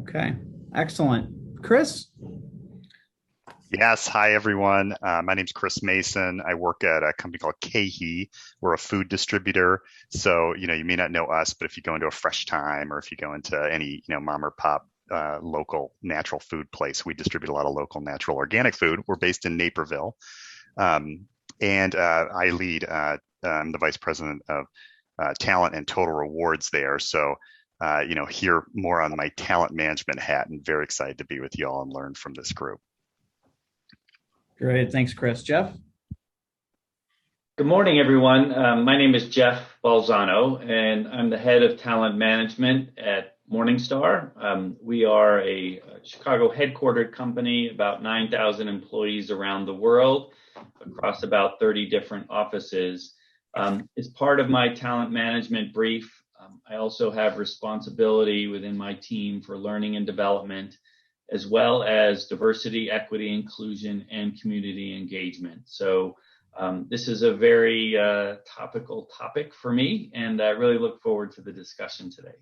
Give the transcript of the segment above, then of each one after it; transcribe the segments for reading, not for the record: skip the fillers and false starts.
Okay, excellent. Chris? Yes. Hi, everyone. My name's Chris Mason. I work at a company called KeHe. We're a food distributor. So, you may not know us, but if you go into a Fresh Time or if you go into any, mom or pop local natural food place, we distribute a lot of local natural organic food. We're based in Naperville. And I lead, I'm the vice president of talent and total rewards there. So, here more on my talent management hat, and very excited to be with you all and learn from this group. Great. Thanks, Chris. Jeff? Good morning, everyone. My name is Jeff Balzano, and I'm the head of talent management at Morningstar. We are a Chicago headquartered company, about 9,000 employees around the world, across about 30 different offices. As part of my talent management brief, I also have responsibility within my team for learning and development, as well as diversity, equity, inclusion, and community engagement. So this is a very topical topic for me, and I really look forward to the discussion today.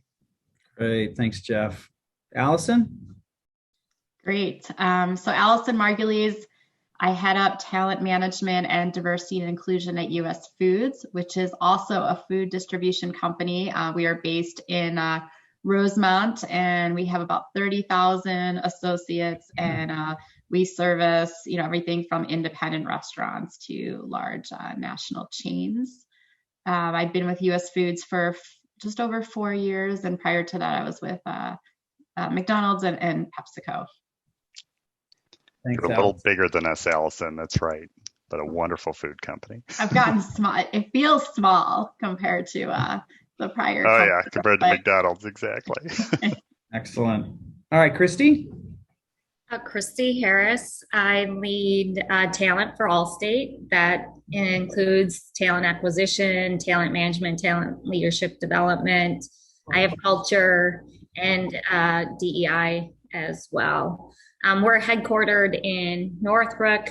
Great. Thanks, Jeff. Allison? Great. So Allison Margulies, I head up talent management and diversity and inclusion at US Foods, which is also a food distribution company. We are based in Rosemont, and we have about 30,000 associates, and we service, everything from independent restaurants to large national chains. I've been with US Foods for just over 4 years, and prior to that, I was with McDonald's and PepsiCo. Thanks, You're a little bigger than us, Allison. That's right. But a wonderful food company. I've gotten small. It feels small compared to the prior. Oh, yeah, compared to McDonald's, exactly. Excellent. All right, Christy? Christy Harris. I lead talent for Allstate. That includes talent acquisition, talent management, talent leadership development. I have culture and DEI as well. We're headquartered in Northbrook.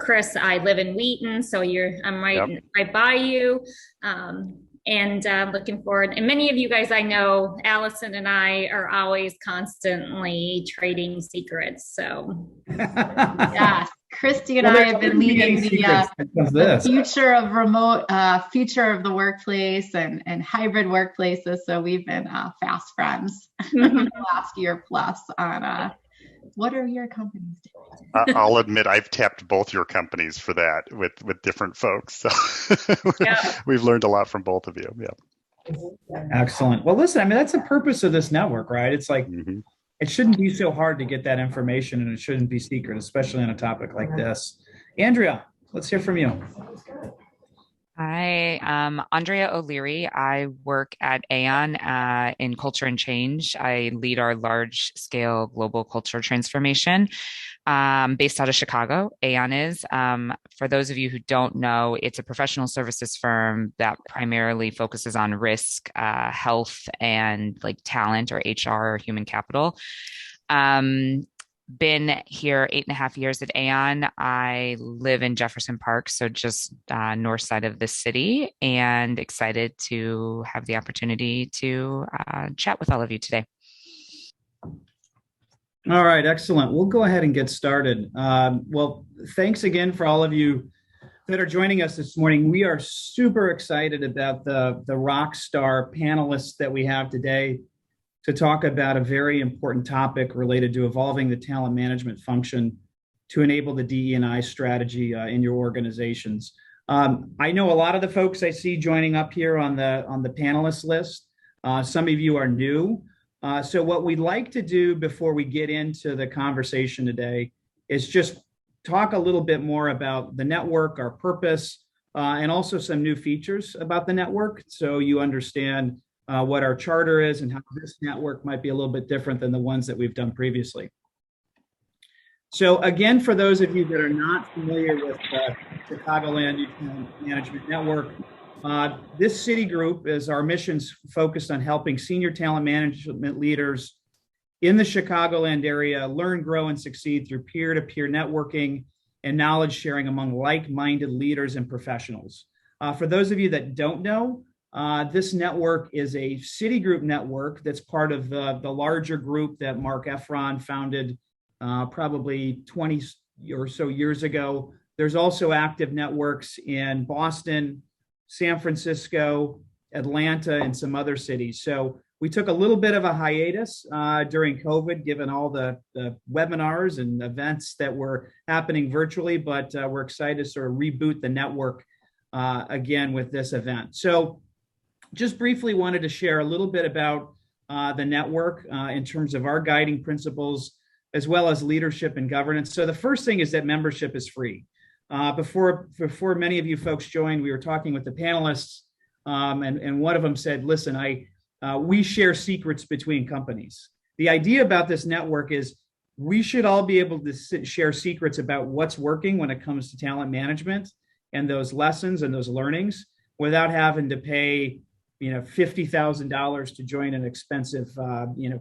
Chris, I live in Wheaton, so I'm right by you. And looking forward. And many of you guys I know, Allison and I are always constantly trading secrets. So, yeah, Christy and I have been leading the future of remote, future of the workplace and hybrid workplaces. So we've been fast friends the last year plus on what are your companies doing? I'll admit I've tapped both your companies for that with different folks. So we've learned a lot from both of you. Yeah. Excellent. Well, listen, that's the purpose of this network, right? It's like, It shouldn't be so hard to get that information, and it shouldn't be secret, especially on a topic like this. Andrea, let's hear from you. Hi, Andrea O'Leary. I work at Aon in Culture and Change. I lead our large-scale global culture transformation based out of Chicago. Aon is. For those of you who don't know, it's a professional services firm that primarily focuses on risk, health, and talent or HR or human capital. Been here 8.5 years at Aon. I live in Jefferson Park, so just north side of the city, and excited to have the opportunity to chat with all of you today. All right, excellent. We'll go ahead and get started. Well, thanks again for all of you that are joining us this morning. We are super excited about the rock star panelists that we have today to talk about a very important topic related to evolving the talent management function to enable the DE&I strategy in your organizations. I know a lot of the folks I see joining up here on the panelist list. Some of you are new. So what we'd like to do before we get into the conversation today is just talk a little bit more about the network, our purpose, and also some new features about the network, so you understand what our charter is and how this network might be a little bit different than the ones that we've done previously. So again, for those of you that are not familiar with the Chicagoland Management Network, this city group is our missions focused on helping senior talent management leaders in the Chicagoland area learn, grow, and succeed through peer-to-peer networking and knowledge sharing among like-minded leaders and professionals. For those of you that don't know, This network is a Citigroup network that's part of the larger group that Mark Efron founded probably 20 or so years ago. There's also active networks in Boston, San Francisco, Atlanta, and some other cities. So we took a little bit of a hiatus during COVID, given all the webinars and events that were happening virtually, but we're excited to sort of reboot the network again with this event. So just briefly wanted to share a little bit about the network in terms of our guiding principles, as well as leadership and governance. So the first thing is that membership is free. Before many of you folks joined, we were talking with the panelists, and one of them said, listen, we share secrets between companies. The idea about this network is we should all be able to share secrets about what's working when it comes to talent management and those lessons and those learnings without having to pay $50,000 to join an expensive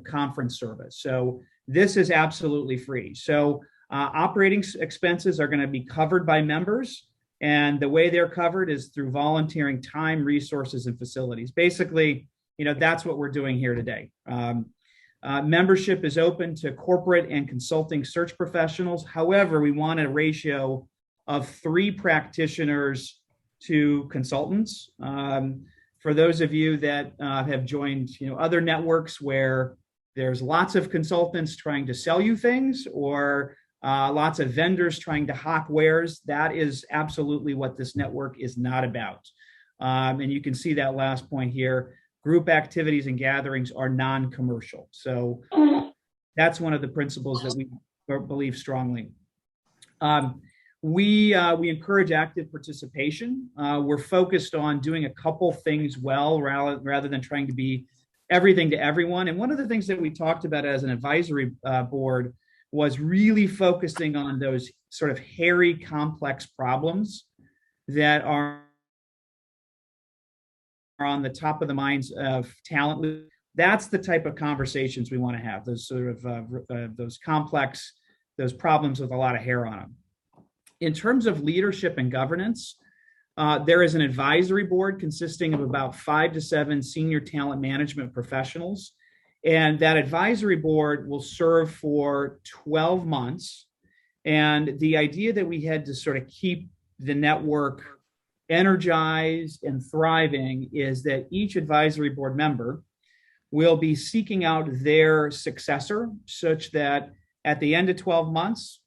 conference service. So this is absolutely free. So operating expenses are going to be covered by members, and the way they're covered is through volunteering time, resources, and facilities. Basically, that's what we're doing here today. Membership is open to corporate and consulting search professionals. However, we want a ratio of 3 practitioners to consultants. For those of you that have joined other networks where there's lots of consultants trying to sell you things, or lots of vendors trying to hawk wares, that is absolutely what this network is not about. And you can see that last point here. Group activities and gatherings are non-commercial. So that's one of the principles that we believe strongly. We encourage active participation. We're focused on doing a couple things well rather than trying to be everything to everyone. And one of the things that we talked about as an advisory board was really focusing on those sort of hairy, complex problems that are on the top of the minds of talent. That's the type of conversations we want to have, those sort of those complex, those problems with a lot of hair on them. In terms of leadership and governance, there is an advisory board consisting of about 5 to 7 senior talent management professionals. And that advisory board will serve for 12 months. And the idea that we had to sort of keep the network energized and thriving is that each advisory board member will be seeking out their successor, such that at the end of 12 months,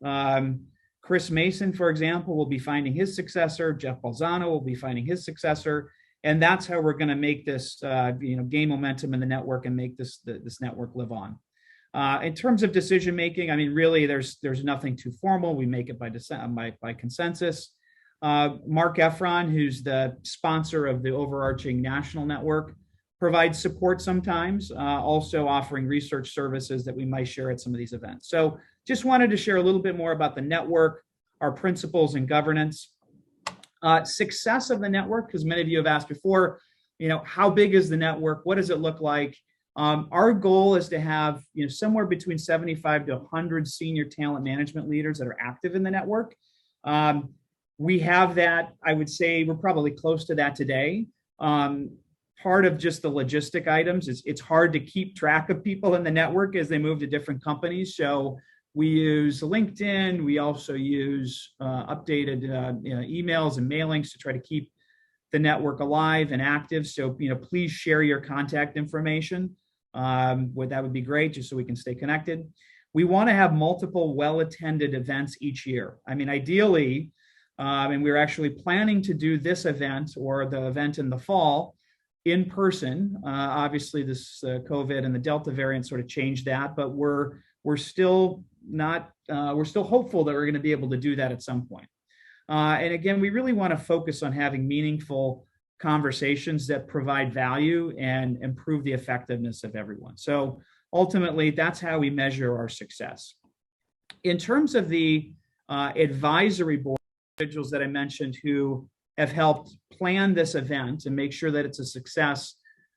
Chris Mason, for example, will be finding his successor. Jeff Balzano will be finding his successor. And that's how we're going to make this, gain momentum in the network and make this network live on. In terms of decision making, I mean, really, there's nothing too formal. We make it by consensus. Mark Efron, who's the sponsor of the overarching national network, provides support sometimes, also offering research services that we might share at some of these events. So just wanted to share a little bit more about the network, our principles and governance. Success of the network, because many of you have asked before, how big is the network? What does it look like? Our goal is to have somewhere between 75 to 100 senior talent management leaders that are active in the network. We have that. I would say we're probably close to that today. Part of just the logistic items is it's hard to keep track of people in the network as they move to different companies. So we use LinkedIn. We also use updated emails and mailings to try to keep the network alive and active. So please share your contact information. That would be great, just so we can stay connected. We want to have multiple well-attended events each year. I mean, ideally, and we're actually planning to do this event or the event in the fall in person. Obviously, this COVID and the Delta variant sort of changed that, but we're still not. We're still hopeful that we're going to be able to do that at some point. And again, we really want to focus on having meaningful conversations that provide value and improve the effectiveness of everyone. So ultimately, that's how we measure our success. In terms of the advisory board individuals that I mentioned who have helped plan this event and make sure that it's a success,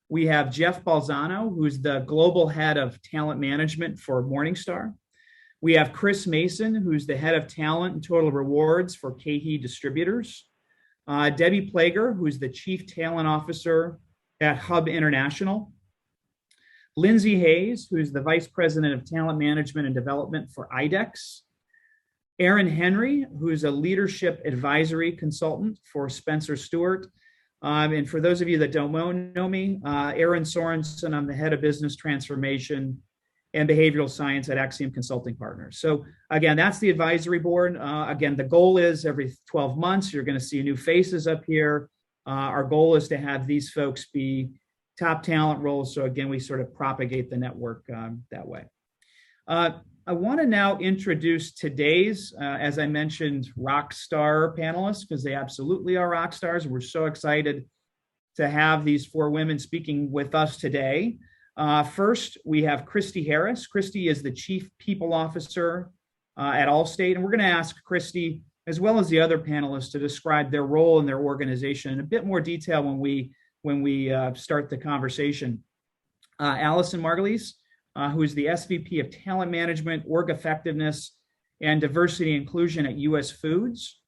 we have Jeff Balzano, who's the global head of talent management for Morningstar. We have Chris Mason, who's the head of talent and total rewards for KeHe Distributors. Debbie Plager, who's the chief talent officer at Hub International. Lindsay Hayes, who's the Vice President of Talent Management and Development for IDEX. Aaron Henry, who is a leadership advisory consultant for Spencer Stewart. And for those of you that don't know me, Aaron Sorensen, I'm the head of business transformation and behavioral science at Axiom Consulting Partners. So again, that's the advisory board. Again, the goal is every 12 months, you're going to see new faces up here. Our goal is to have these folks be top talent roles. So again, we sort of propagate the network that way. I want to now introduce today's, as I mentioned, rock star panelists, because they absolutely are rock stars. We're so excited to have these 4 women speaking with us today. First, we have KeHe Harris. KeHe is the Chief People Officer at Allstate, and we're going to ask KeHe, as well as the other panelists, to describe their role in their organization in a bit more detail when we start the conversation. Allison Margulies, who is the SVP of Talent Management, Org Effectiveness, and Diversity and Inclusion at US Foods.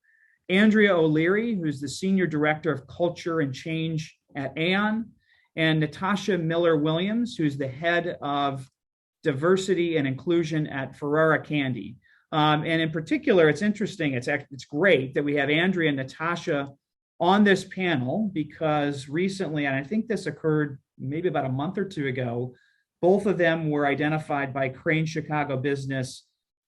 Andrea O'Leary, who's the Senior Director of Culture and Change at Aon. And Natasha Miller-Williams, who's the Head of Diversity and Inclusion at Ferrara Candy. And in particular, it's interesting, it's great that we have Andrea and Natasha on this panel, because recently, and I think this occurred maybe about a month or 2 ago, both of them were identified by Crane Chicago Business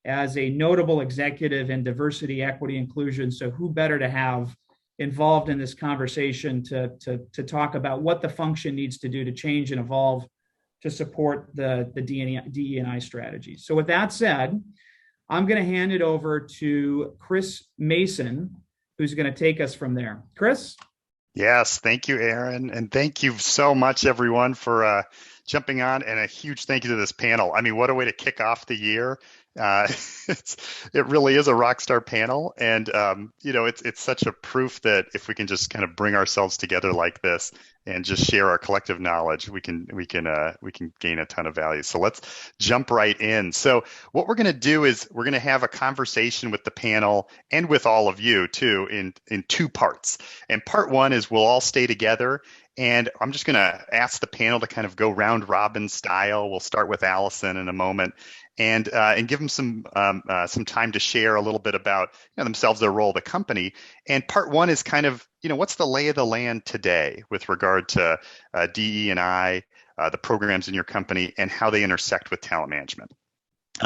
as a notable executive in diversity, equity, inclusion. So who better to have involved in this conversation to talk about what the function needs to do to change and evolve to support the DE&I strategy. So with that said, I'm going to hand it over to Chris Mason, who's going to take us from there. Chris? Yes, thank you, Aaron. And thank you so much, everyone, for jumping on, and a huge thank you to this panel. I mean, what a way to kick off the year. It really is a rock star panel. And, it's such a proof that if we can just kind of bring ourselves together like this and just share our collective knowledge, we can gain a ton of value. So let's jump right in. So what we're going to do is we're going to have a conversation with the panel and with all of you too in 2 parts. And part 1 is we'll all stay together. And I'm just going to ask the panel to kind of go round robin style. We'll start with Allison in a moment, and give them some time to share a little bit about themselves, their role, the company. And part 1 is kind of what's the lay of the land today with regard to DE&I, the programs in your company, and how they intersect with talent management.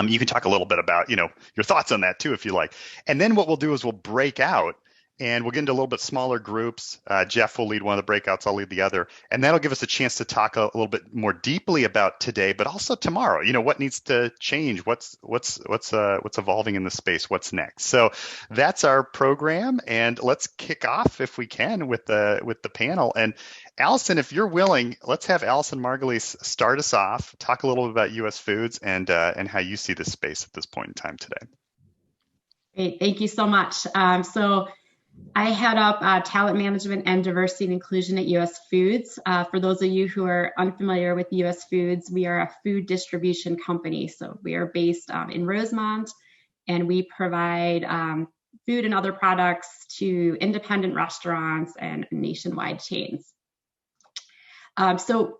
You can talk a little bit about your thoughts on that too, if you like. And then what we'll do is we'll break out. And we'll get into a little bit smaller groups. Jeff will lead one of the breakouts. I'll lead the other. And that'll give us a chance to talk a little bit more deeply about today, but also tomorrow. What needs to change? What's evolving in the space? What's next? So that's our program. And let's kick off, if we can, with the panel. And Allison, if you're willing, let's have Allison Margulies start us off, talk a little bit about US Foods and how you see this space at this point in time today. Great. Thank you so much. So I head up talent management and diversity and inclusion at US Foods. For those of you who are unfamiliar with US Foods, we are a food distribution company. So we are based in Rosemont, and we provide food and other products to independent restaurants and nationwide chains. So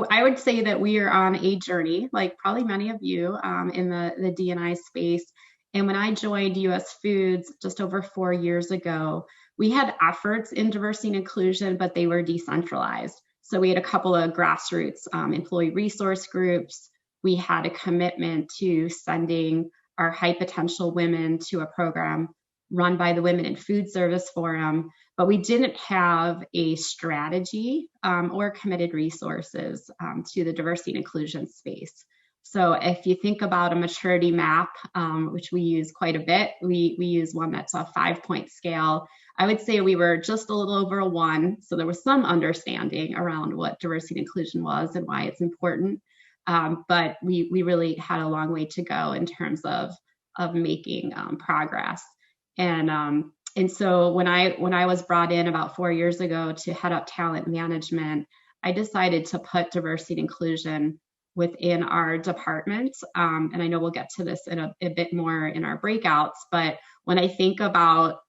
I would say that we are on a journey, like probably many of you in the D&I space. And when I joined US Foods just over 4 years ago, we had efforts in diversity and inclusion, but they were decentralized. So we had a couple of grassroots employee resource groups. We had a commitment to sending our high potential women to a program run by the Women in Food Service Forum, but we didn't have a strategy or committed resources to the diversity and inclusion space. So if you think about a maturity map, which we use quite a bit, we use one that's a 5-point scale. I would say we were just a little over a 1. So there was some understanding around what diversity and inclusion was and why it's important. But we really had a long way to go in terms of making progress. And so when I was brought in about 4 years ago to head up talent management, I decided to put diversity and inclusion within our department. And I know we'll get to this in a bit more in our breakouts, but when I think about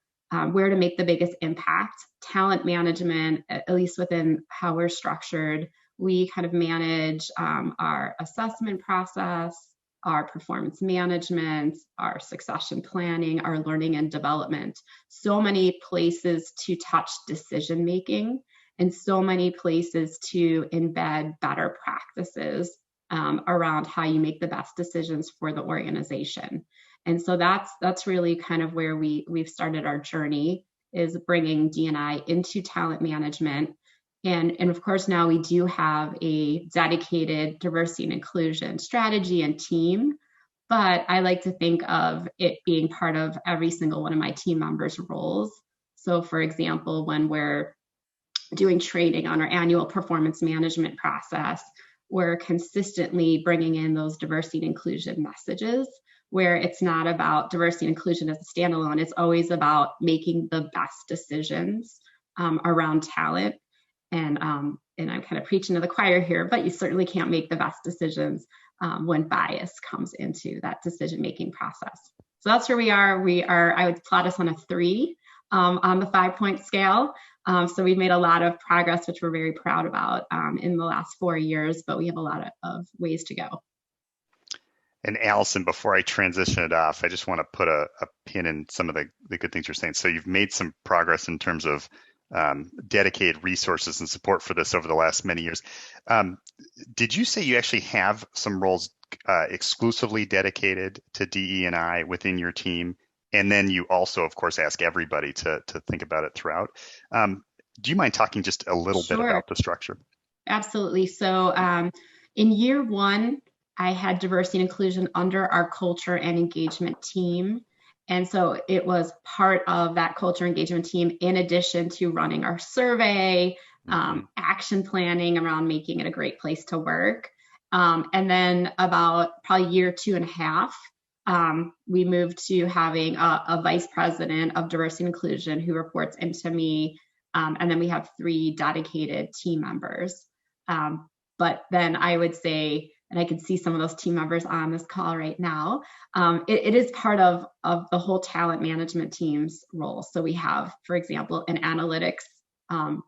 where to make the biggest impact. Talent management, at least within how we're structured, we kind of manage our assessment process, our performance management, our succession planning, our learning and development. So many places to touch decision making and so many places to embed better practices around how you make the best decisions for the organization. And so that's really kind of where we've started our journey, is bringing D&I into talent management. And of course, now we do have a dedicated diversity and inclusion strategy and team, but I like to think of it being part of every single one of my team members' roles. So for example, when we're doing training on our annual performance management process, we're consistently bringing in those diversity and inclusion messages, where it's not about diversity and inclusion as a standalone. It's always about making the best decisions around talent. And I'm kind of preaching to the choir here, but you certainly can't make the best decisions when bias comes into that decision-making process. So that's where we are. I would plot us on a 3 on the 5-point scale. So we've made a lot of progress, which we're very proud about in the last 4 years, but we have a lot of ways to go. And Allison, before I transition it off, I just want to put a pin in some of the good things you're saying. So you've made some progress in terms of dedicated resources and support for this over the last many years. Did you say you actually have some roles exclusively dedicated to DE&I within your team? And then you also, of course, ask everybody to think about it throughout. Do you mind talking just a little bit about the structure? Absolutely. So in year 1, I had diversity and inclusion under our culture and engagement team. And so it was part of that culture engagement team, in addition to running our survey, action planning around making it a great place to work. And then about probably year 2.5, we moved to having a vice president of diversity and inclusion who reports into me. And then we have 3 dedicated team members. But then I would say, and I can see some of those team members on this call right now, it is part of the whole talent management team's role. So we have, for example, an analytics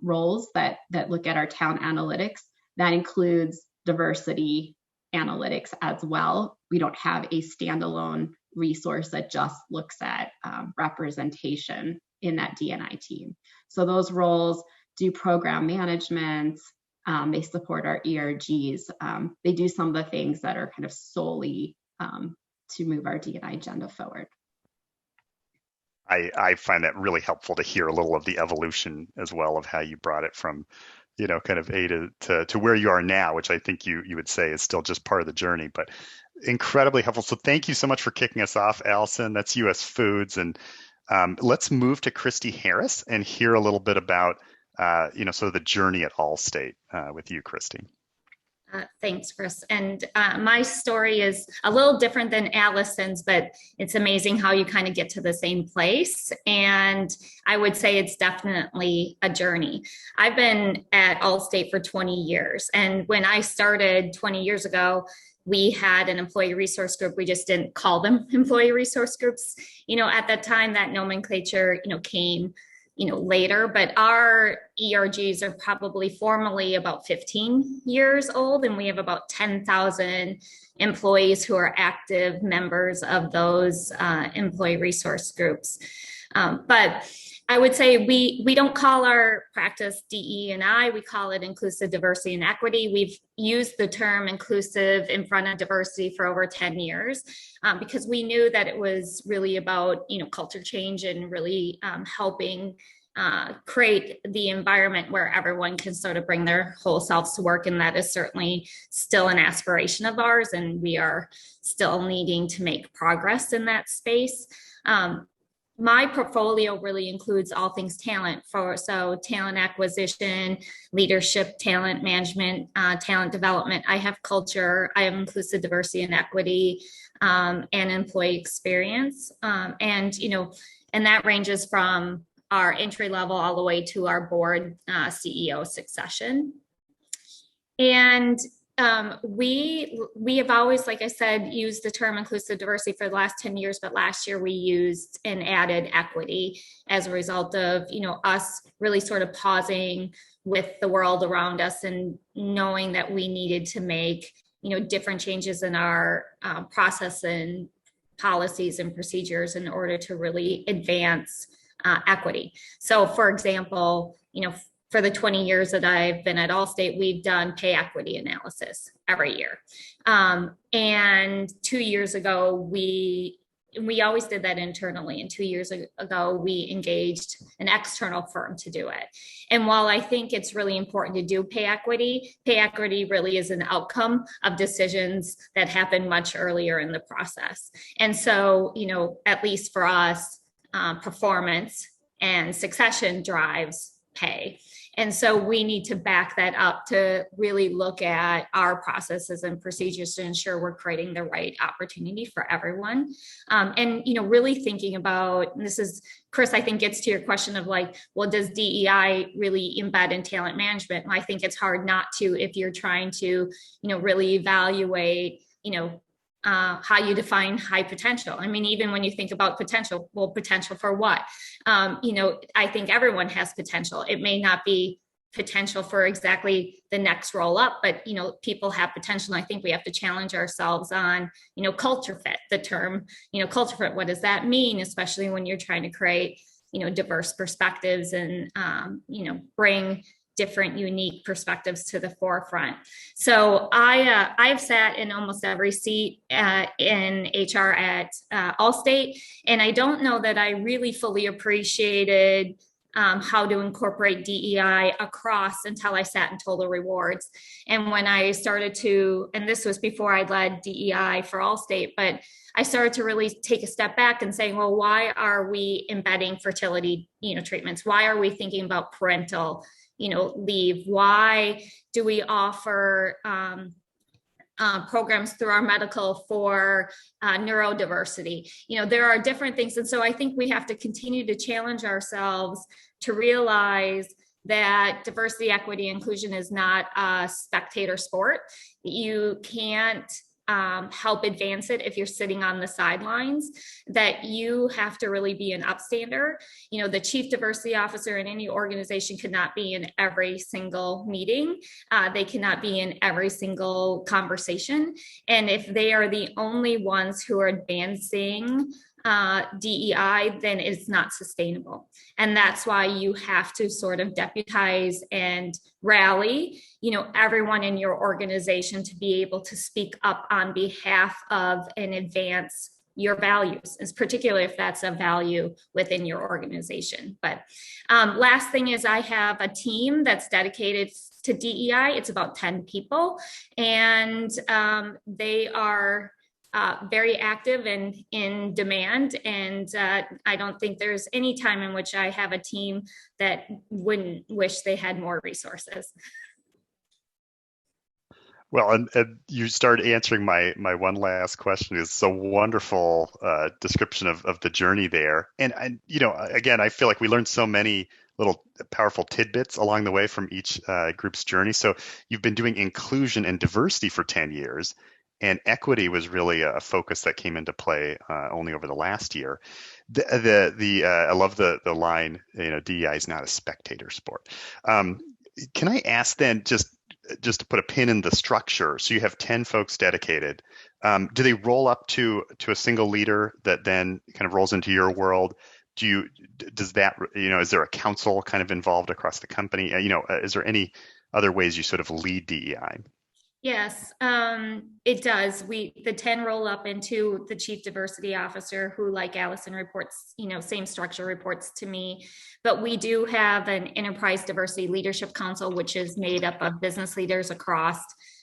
roles that look at our talent analytics. That includes diversity analytics as well. We don't have a standalone resource that just looks at representation in that D&I team. So those roles do program management. They support our ERGs. They do some of the things that are kind of solely to move our D&I agenda forward. I find that really helpful to hear a little of the evolution as well of how you brought it from, kind of A to where you are now, which I think you would say is still just part of the journey, but incredibly helpful. So thank you so much for kicking us off, Allison. That's US Foods. And let's move to Christy Harris and hear a little bit about sort of the journey at Allstate with you, Christy. Thanks, Chris. And my story is a little different than Allison's, but it's amazing how you kind of get to the same place. And I would say it's definitely a journey. I've been at Allstate for 20 years. And when I started 20 years ago, we had an employee resource group. We just didn't call them employee resource groups. At that time, that nomenclature, came later, but our ERGs are probably formally about 15 years old, and we have about 10,000 employees who are active members of those employee resource groups. But I would say we don't call our practice DE&I, we call it inclusive diversity and equity. We've used the term inclusive in front of diversity for over 10 years because we knew that it was really about, culture change and really helping create the environment where everyone can sort of bring their whole selves to work. And that is certainly still an aspiration of ours. And we are still needing to make progress in that space. My portfolio really includes all things talent, so talent acquisition, leadership, talent management, talent development. I have culture, I have inclusive diversity and equity, and employee experience. And that ranges from our entry level all the way to our board CEO succession. And We have always, like I said, used the term inclusive diversity for the last 10 years, but last year we used and added equity as a result of, us really sort of pausing with the world around us and knowing that we needed to make, different changes in our process and policies and procedures in order to really advance equity. So for example, for the 20 years that I've been at Allstate, we've done pay equity analysis every year. And 2 years ago, we always did that internally. And 2 years ago, we engaged an external firm to do it. And while I think it's really important to do pay equity really is an outcome of decisions that happen much earlier in the process. And so, at least for us, performance and succession drives pay. And so we need to back that up to really look at our processes and procedures to ensure we're creating the right opportunity for everyone. And, really thinking about, and this is, Chris, I think gets to your question of like, well, does DEI really embed in talent management? I think it's hard not to if you're trying to, really evaluate, how you define high potential. I mean, even when you think about potential, well, potential for what? I think everyone has potential. It may not be potential for exactly the next roll up, but, people have potential. And I think we have to challenge ourselves on, culture fit, the term, culture fit. What does that mean? Especially when you're trying to create, diverse perspectives and, bring different unique perspectives to the forefront. So I've sat in almost every seat in HR at Allstate, and I don't know that I really fully appreciated how to incorporate DEI across until I sat in Total Rewards. And when I started to, and this was before I led DEI for Allstate, but I started to really take a step back and saying, well, why are we embedding fertility, treatments? Why are we thinking about parental leave? Why do we offer programs through our medical for neurodiversity? There are different things. And so I think we have to continue to challenge ourselves to realize that diversity, equity, inclusion is not a spectator sport. You can't help advance it if you're sitting on the sidelines, that you have to really be an upstander. The chief diversity officer in any organization could not be in every single meeting. They cannot be in every single conversation. And if they are the only ones who are advancing DEI, then it's not sustainable. And that's why you have to sort of deputize and rally, everyone in your organization to be able to speak up on behalf of and advance your values, is particularly if that's a value within your organization. But last thing is I have a team that's dedicated to DEI. It's about 10 people, and they are very active and in demand. And I don't think there's any time in which I have a team that wouldn't wish they had more resources. Well, and you started answering my one last question. Is so wonderful description of the journey there. And again, I feel like we learned so many little powerful tidbits along the way from each group's journey. So you've been doing inclusion and diversity for 10 years. And equity was really a focus that came into play only over the last year. I love the line, DEI is not a spectator sport. Can I ask then, just to put a pin in the structure, so you have 10 folks dedicated. Do they roll up to a single leader that then kind of rolls into your world? Is there a council kind of involved across the company? Is there any other ways you sort of lead DEI? Yes, it does. The 10 roll up into the chief diversity officer, who, like Allison, reports, same structure, reports to me. But we do have an enterprise diversity leadership council, which is made up of business leaders across,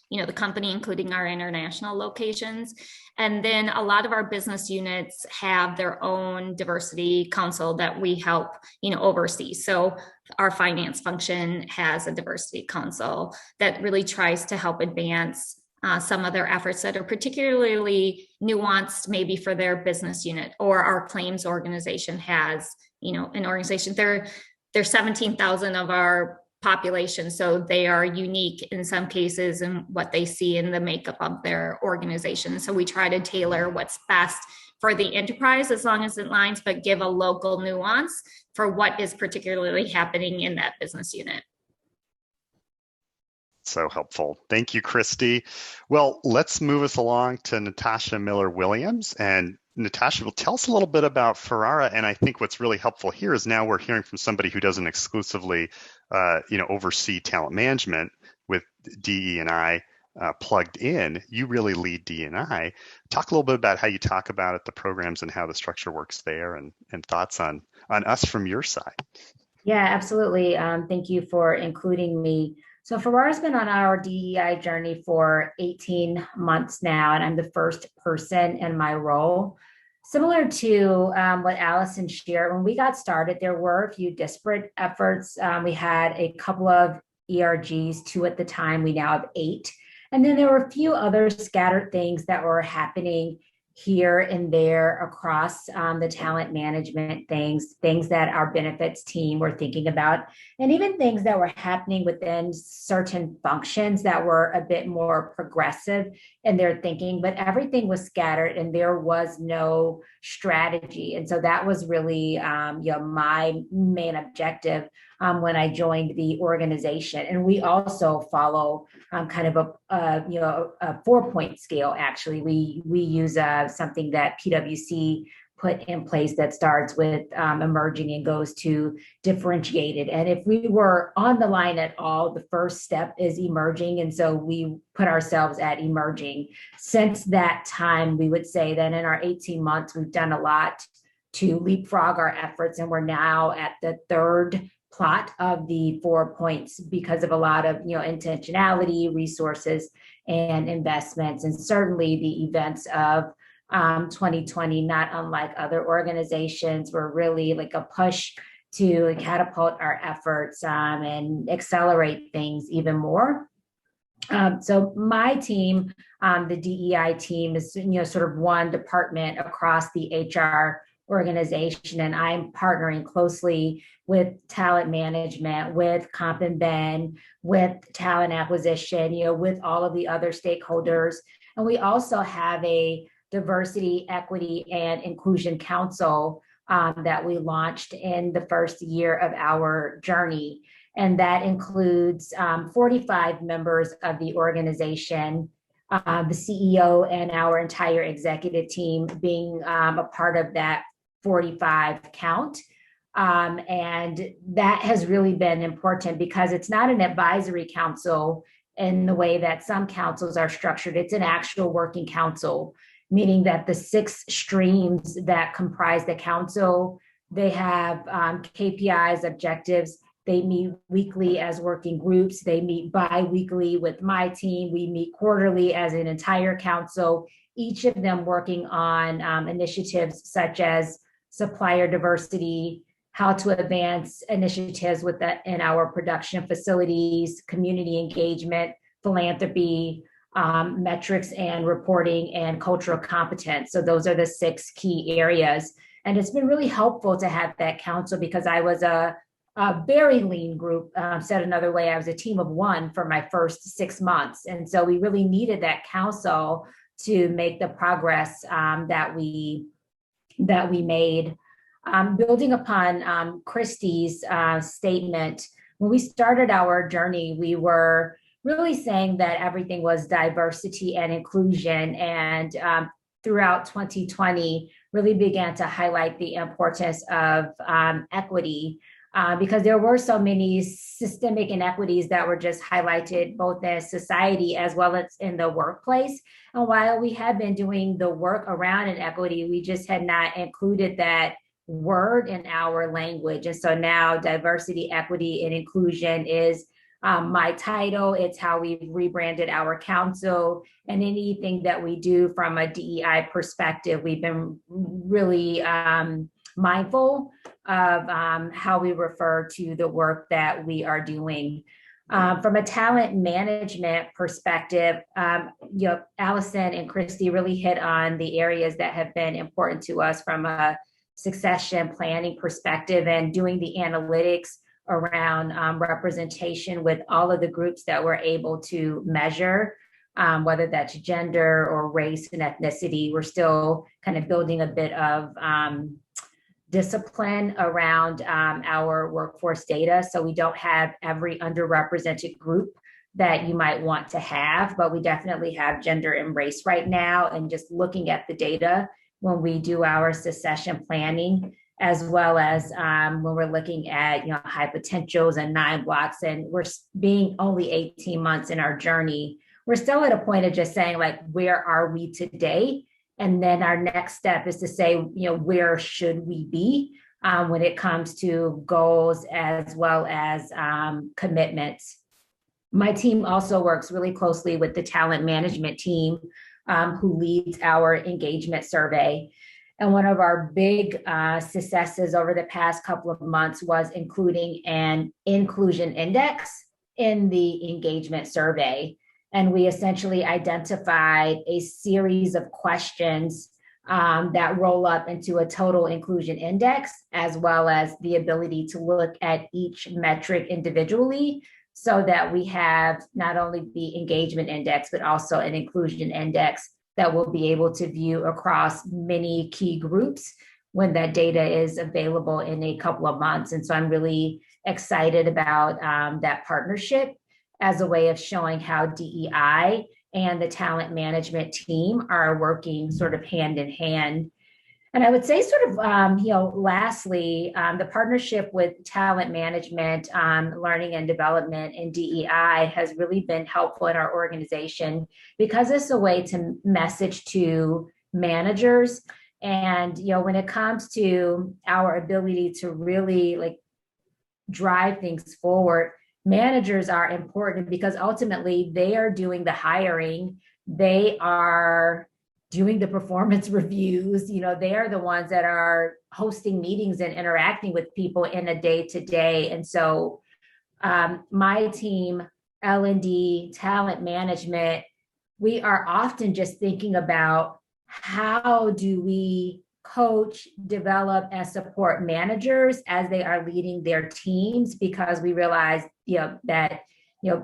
the company, including our international locations. And then a lot of our business units have their own diversity council that we help, oversee. So our finance function has a diversity council that really tries to help advance some of their efforts that are particularly nuanced, maybe for their business unit. Or our claims organization has, an organization. There's 17,000 of our population. So they are unique in some cases in what they see in the makeup of their organization. So we try to tailor what's best for the enterprise as long as it aligns, but give a local nuance for what is particularly happening in that business unit. So helpful. Thank you, Christy. Well, let's move us along to Natasha Miller-Williams. And Natasha will tell us a little bit about Ferrara. And I think what's really helpful here is now we're hearing from somebody who doesn't exclusively, oversee talent management with DE&I plugged in. You really lead DE&I. Talk a little bit about how you talk about it, the programs, and how the structure works there, and thoughts on us from your side. Yeah, absolutely. Thank you for including me. So Ferrara's been on our DEI journey for 18 months now, and I'm the first person in my role. Similar to what Allison shared, when we got started, there were a few disparate efforts. We had a couple of ERGs, 2 at the time, we now have 8. And then there were a few other scattered things that were happening here and there across the talent management things that our benefits team were thinking about, and even things that were happening within certain functions that were a bit more progressive in their thinking, but everything was scattered and there was no strategy. And so that was really my main objective when I joined the organization. And we also follow kind of a 4-point scale. Actually, we use something that PwC put in place that starts with emerging and goes to differentiated. And if we were on the line at all, the first step is emerging. And so we put ourselves at emerging. Since that time, we would say that in our 18 months, we've done a lot to leapfrog our efforts. And we're now at the 3rd plot of the 4 points because of a lot of intentionality, resources, and investments. And certainly the events of 2020, not unlike other organizations, were really like a push to catapult our efforts and accelerate things even more. So my team, the DEI team, is sort of one department across the HR organization, and I'm partnering closely with talent management, with comp and ben, with talent acquisition, with all of the other stakeholders. And we also have a diversity, equity, and inclusion council that we launched in the first year of our journey. And that includes 45 members of the organization, the CEO and our entire executive team being a part of that 45 count. And that has really been important because it's not an advisory council in the way that some councils are structured. It's an actual working council, meaning that the 6 streams that comprise the council, they have KPIs, objectives. They meet weekly as working groups. They meet bi-weekly with my team. We meet quarterly as an entire council, each of them working on initiatives such as supplier diversity, how to advance initiatives in our production facilities, community engagement, philanthropy, metrics and reporting, and cultural competence. So those are the 6 key areas. And it's been really helpful to have that council because I was a very lean group. Said another way, I was a team of 1 for my first 6 months. And so we really needed that council to make the progress that we made. Building upon Christy's statement, when we started our journey, we were really saying that everything was diversity and inclusion, and throughout 2020 really began to highlight the importance of equity because there were so many systemic inequities that were just highlighted both in society as well as in the workplace. And while we had been doing the work around inequity, we just had not included that word in our language. And so now diversity, equity, and inclusion is my title. It's how we've rebranded our council, and anything that we do from a DEI perspective, we've been really mindful of how we refer to the work that we are doing. From a talent management perspective, Allison and Christy really hit on the areas that have been important to us from a succession planning perspective and doing the analytics around representation with all of the groups that we're able to measure, whether that's gender or race and ethnicity. We're still kind of building a bit of discipline around our workforce data. So we don't have every underrepresented group that you might want to have, but we definitely have gender and race right now. And just looking at the data when we do our succession planning, as well as when we're looking at high potentials and 9 blocks, and we're being only 18 months in our journey, we're still at a point of just saying, like, where are we today? And then our next step is to say, where should we be when it comes to goals as well as commitments. My team also works really closely with the talent management team who leads our engagement survey. And one of our big successes over the past couple of months was including an inclusion index in the engagement survey. And we essentially identified a series of questions that roll up into a total inclusion index, as well as the ability to look at each metric individually, so that we have not only the engagement index, but also an inclusion index that we'll be able to view across many key groups when that data is available in a couple of months. And so I'm really excited about that partnership as a way of showing how DEI and the talent management team are working sort of hand in hand. And I would say sort of, lastly, the partnership with talent management, learning and development, and DEI has really been helpful in our organization because it's a way to message to managers. And, when it comes to our ability to really drive things forward, managers are important because ultimately they are doing the hiring. They are doing the performance reviews. They are the ones that are hosting meetings and interacting with people in a day-to-day. And so my team, L&D, talent management, we are often just thinking about how do we coach, develop, and support managers as they are leading their teams, because we realize that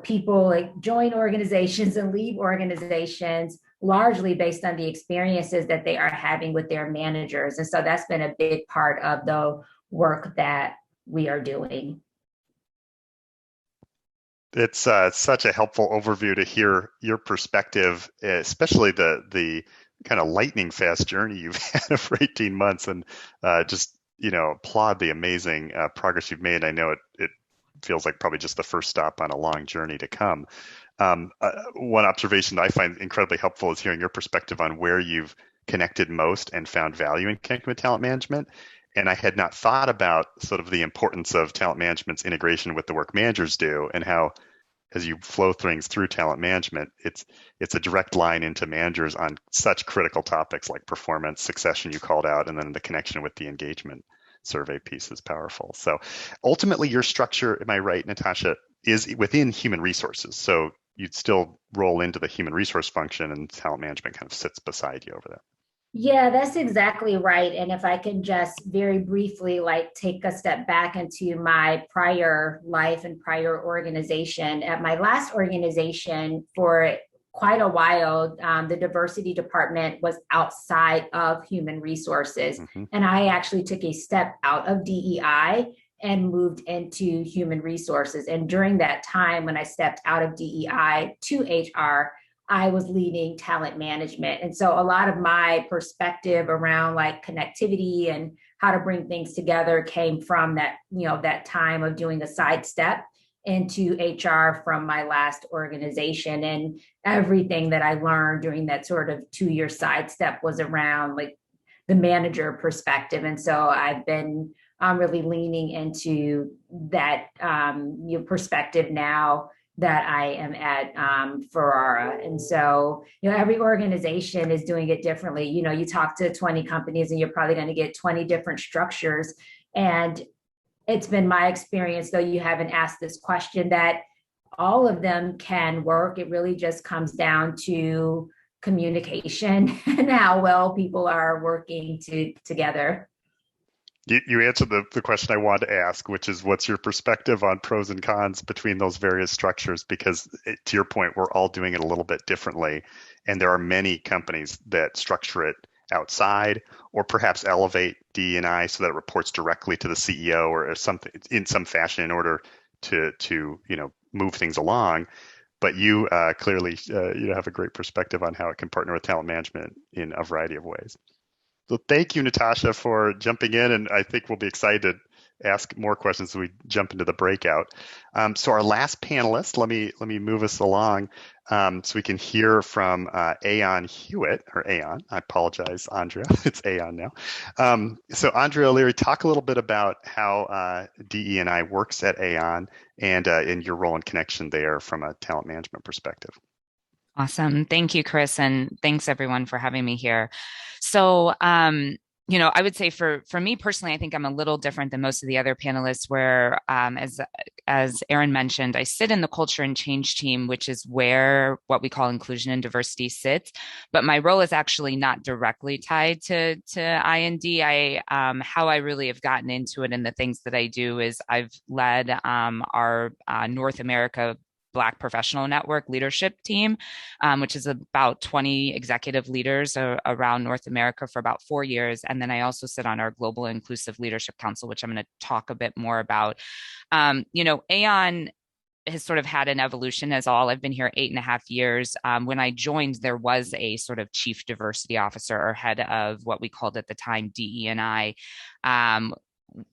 people join organizations and leave organizations largely based on the experiences that they are having with their managers. And so that's been a big part of the work that we are doing. It's such a helpful overview to hear your perspective, especially the kind of lightning fast journey you've had for 18 months, and just applaud the amazing progress you've made. I know it feels like probably just the first stop on a long journey to come. One observation that I find incredibly helpful is hearing your perspective on where you've connected most and found value in connecting with talent management. And I had not thought about sort of the importance of talent management's integration with the work managers do, and how, as you flow things through talent management, it's a direct line into managers on such critical topics like performance, succession you called out, and then the connection with the engagement survey piece is powerful. So ultimately your structure, am I right, Natasha, is within human resources. So you'd still roll into the human resource function, and talent management kind of sits beside you over there. Yeah, that's exactly right. And if I can just very briefly take a step back into my prior life and prior organization. At my last organization, for quite a while, the diversity department was outside of human resources. Mm-hmm. And I actually took a step out of DEI and moved into human resources. And during that time, when I stepped out of DEI to HR, I was leading talent management. And so a lot of my perspective around connectivity and how to bring things together came from that, that time of doing a sidestep into HR from my last organization. And everything that I learned during that sort of 2-year sidestep was around the manager perspective. And so I've been really leaning into that perspective now that I am at Ferrara. And so, every organization is doing it differently. You talk to 20 companies and you're probably going to get 20 different structures. And it's been my experience, though you haven't asked this question, that all of them can work. It really just comes down to communication and how well people are working together. You answered the question I wanted to ask, which is what's your perspective on pros and cons between those various structures? Because to your point, we're all doing it a little bit differently. And there are many companies that structure it outside or perhaps elevate DE&I so that it reports directly to the CEO or something in some fashion in order to move things along. But you clearly have a great perspective on how it can partner with talent management in a variety of ways. So thank you, Natasha, for jumping in, and I think we'll be excited to ask more questions as we jump into the breakout. So our last panelist, let me move us along so we can hear from Aon Hewitt, or Aon. I apologize, Andrea. It's Aon now. So Andrea O'Leary, talk a little bit about how DE&I works at Aon and in your role and connection there from a talent management perspective. Awesome. Thank you, Chris. And thanks everyone for having me here. So, I would say for me personally, I think I'm a little different than most of the other panelists where, as Erin mentioned, I sit in the culture and change team, which is where what we call inclusion and diversity sits. But my role is actually not directly tied to I&D. How I really have gotten into it and the things that I do is I've led our North America Black Professional Network leadership team, which is about 20 executive leaders around North America for about 4 years. And then I also sit on our Global Inclusive Leadership Council, which I'm going to talk a bit more about. Aon has sort of had an evolution as all. I've been here 8.5 years. When I joined, there was a sort of chief diversity officer or head of what we called at the time DE&I.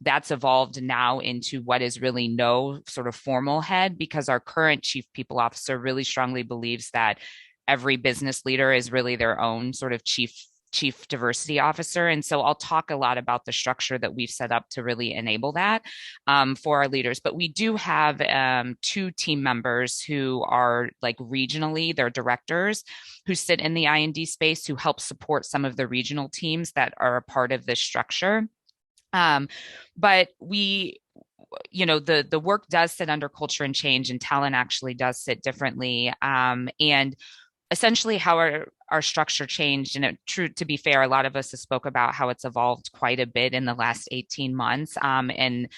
That's evolved now into what is really no sort of formal head because our current chief people officer really strongly believes that every business leader is really their own sort of chief diversity officer. And so I'll talk a lot about the structure that we've set up to really enable that for our leaders. But we do have 2 team members who are like regionally, they're directors who sit in the I&D space who help support some of the regional teams that are a part of this structure. But we, the work does sit under culture and change, and talent actually does sit differently. And essentially how our structure changed, and to be fair, a lot of us have spoke about how it's evolved quite a bit in the last 18 months. And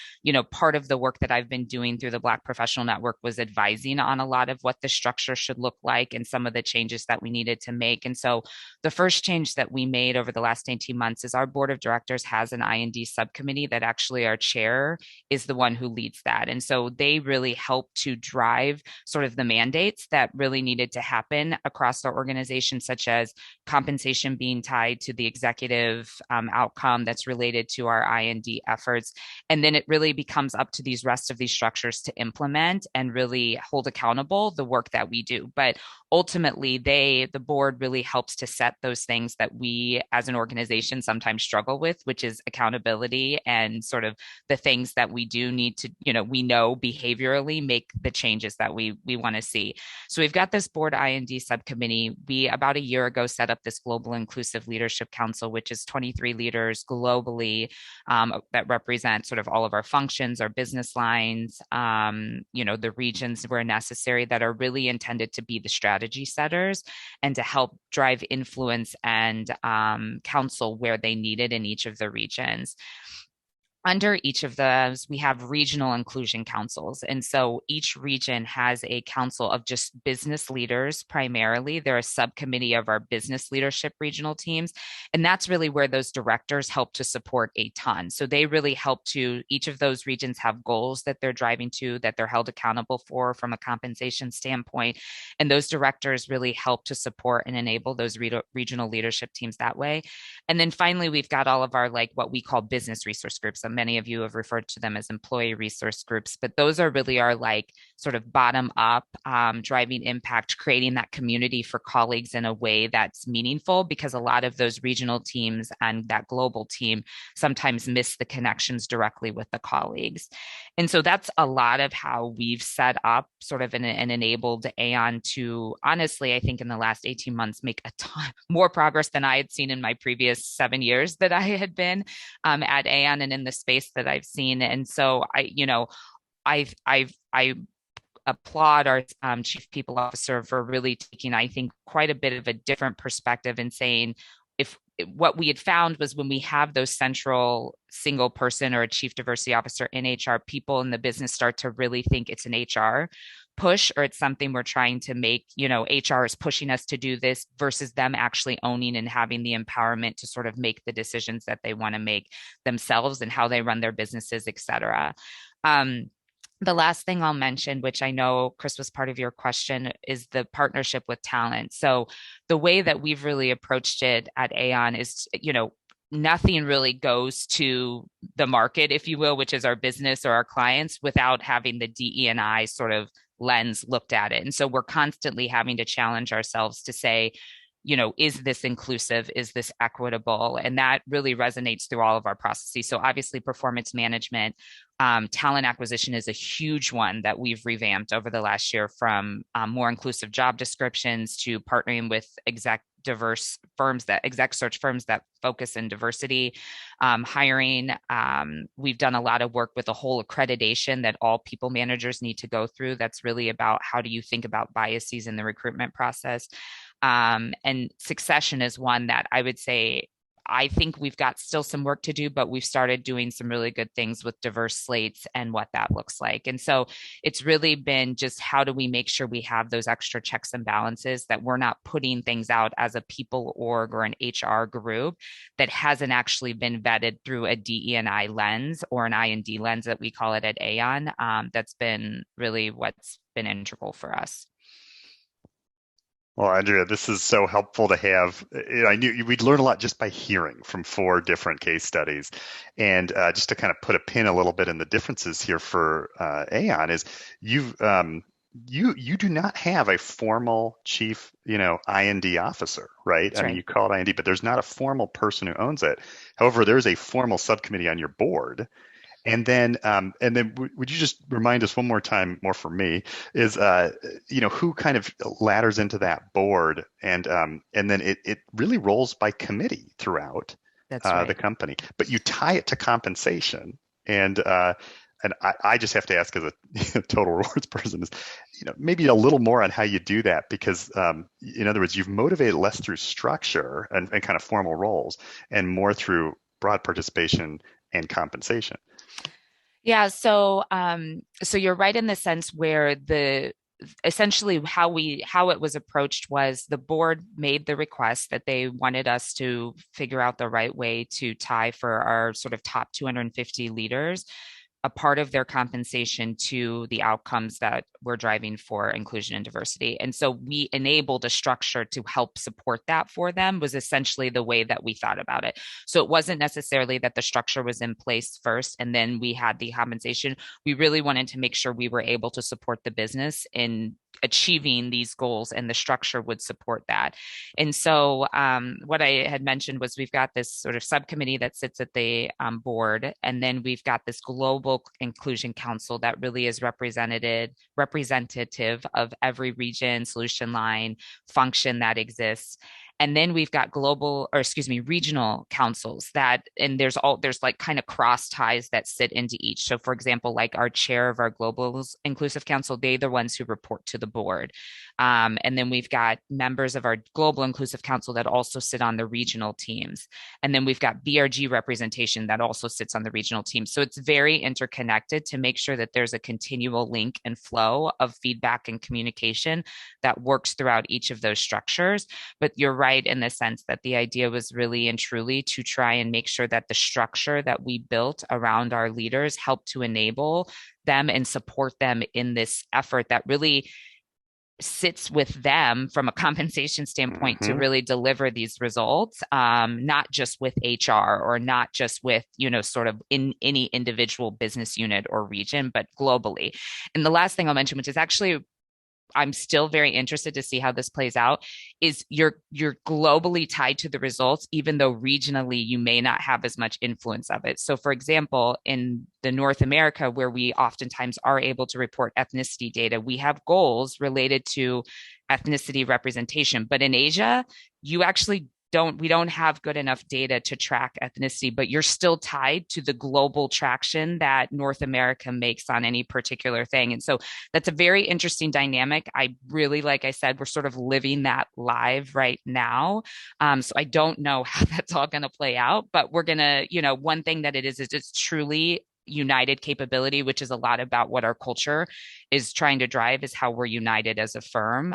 part of the work that I've been doing through the Black Professional Network was advising on a lot of what the structure should look like and some of the changes that we needed to make. And so the first change that we made over the last 18 months is our board of directors has an I&D subcommittee that actually our chair is the one who leads that. And so they really help to drive sort of the mandates that really needed to happen across our organization, such as compensation being tied to the executive outcome that's related to our I&D efforts. And then it really becomes up to these rest of these structures to implement and really hold accountable the work that we do. But ultimately, the board really helps to set those things that we as an organization sometimes struggle with, which is accountability and sort of the things that we do need to, we know behaviorally make the changes that we want to see. So we've got this board I&D subcommittee. We about a year ago set up this Global Inclusive Leadership Council, which is 23 leaders globally that represent sort of all of our functions, our business lines, the regions where necessary that are really intended to be the strategy setters and to help drive influence and counsel where they need it in each of the regions. Under each of those, we have regional inclusion councils. And so each region has a council of just business leaders primarily. They're a subcommittee of our business leadership regional teams. And that's really where those directors help to support a ton. So they really help to, each of those regions have goals that they're driving to, that they're held accountable for from a compensation standpoint. And those directors really help to support and enable those regional leadership teams that way. And then finally, we've got all of our what we call business resource groups. Many of you have referred to them as employee resource groups, but those are really our sort of bottom up, driving impact, creating that community for colleagues in a way that's meaningful, because a lot of those regional teams and that global team sometimes miss the connections directly with the colleagues. And so that's a lot of how we've set up sort of an enabled Aon to, honestly, I think in the last 18 months, make a ton more progress than I had seen in my previous 7 years that I had been at Aon and in the space that I've seen. And so I applaud our chief people officer for really taking, I think, quite a bit of a different perspective and saying, if what we had found was when we have those central single person or a chief diversity officer in HR, people in the business start to really think it's an HR push, or it's something we're trying to make, HR is pushing us to do this, versus them actually owning and having the empowerment to sort of make the decisions that they want to make themselves and how they run their businesses, et cetera. The last thing I'll mention, which I know, Chris, was part of your question, is the partnership with talent. So the way that we've really approached it at Aon is, nothing really goes to the market, if you will, which is our business or our clients, without having the DE&I sort of lens looked at it. And so we're constantly having to challenge ourselves to say, is this inclusive? Is this equitable? And that really resonates through all of our processes. So obviously performance management, talent acquisition is a huge one that we've revamped over the last year, from more inclusive job descriptions to partnering with exec search firms that focus in diversity, hiring. We've done a lot of work with a whole accreditation that all people managers need to go through. That's really about how do you think about biases in the recruitment process. And succession is one that I would say, I think we've got still some work to do, but we've started doing some really good things with diverse slates and what that looks like. And so it's really been just, how do we make sure we have those extra checks and balances, that we're not putting things out as a people org or an HR group that hasn't actually been vetted through a DE&I lens, or an I&D lens that we call it at Aon. That's been really what's been integral for us. Well, Andrea, this is so helpful to have. I knew we'd learn a lot just by hearing from 4 different case studies. And just to kind of put a pin a little bit in the differences here for Aon, is you do not have a formal chief, I&D officer, right? That's I right. mean, you call it I&D, but there's not a formal person who owns it. However, there's a formal subcommittee on your board. And then would you just remind us one more time, more for me, is who kind of ladders into that board, and then it really rolls by committee throughout That's right. the company, but you tie it to compensation, and I just have to ask, as a total rewards person, is maybe a little more on how you do that, because in other words, you've motivated less through structure and kind of formal roles, and more through broad participation and compensation. Yeah, so you're right in the sense where essentially how it was approached was, the board made the request that they wanted us to figure out the right way to tie for our sort of top 250 leaders a part of their compensation to the outcomes that we're driving for inclusion and diversity. And so we enabled a structure to help support that for them, was essentially the way that we thought about it. So it wasn't necessarily that the structure was in place first and then we had the compensation. We really wanted to make sure we were able to support the business in achieving these goals, and the structure would support that. And so what I had mentioned was, we've got this sort of subcommittee that sits at the board, and then we've got this global inclusion council that really is representative of every region, solution line, function that exists. And then we've got regional councils and there's like kind of cross ties that sit into each. So for example, like our chair of our global inclusive council, they're the ones who report to the board. And then we've got members of our global inclusive council that also sit on the regional teams. And then we've got BRG representation that also sits on the regional team. So it's very interconnected to make sure that there's a continual link and flow of feedback and communication that works throughout each of those structures. But you're right in the sense that the idea was really and truly to try and make sure that the structure that we built around our leaders helped to enable them and support them in this effort that really sits with them from a compensation standpoint to really deliver these results, not just with HR or not just with, sort of in any individual business unit or region, but globally. And the last thing I'll mention, which is actually, I'm still very interested to see how this plays out, is you're globally tied to the results, even though regionally you may not have as much influence of it. So for example, in the North America, where we oftentimes are able to report ethnicity data, we have goals related to ethnicity representation. But in Asia, you actually we don't have good enough data to track ethnicity, but you're still tied to the global traction that North America makes on any particular thing. And so that's a very interesting dynamic. I really, like I said, we're sort of living that live right now. So I don't know how that's all going to play out, but we're going to, one thing that it is it's truly united capability, which is a lot about what our culture is trying to drive, is how we're united as a firm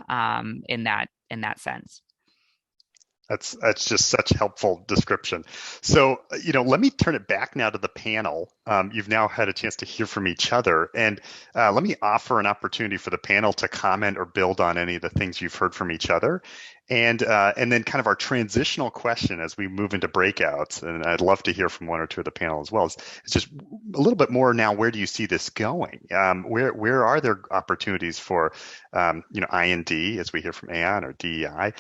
in that sense. That's just such helpful description. So, let me turn it back now to the panel. You've now had a chance to hear from each other, and let me offer an opportunity for the panel to comment or build on any of the things you've heard from each other. And then kind of our transitional question as we move into breakouts, and I'd love to hear from one or two of the panel as well, is just a little bit more now, where do you see this going? Where are there opportunities for, I&D, as we hear from Aon, or DEI,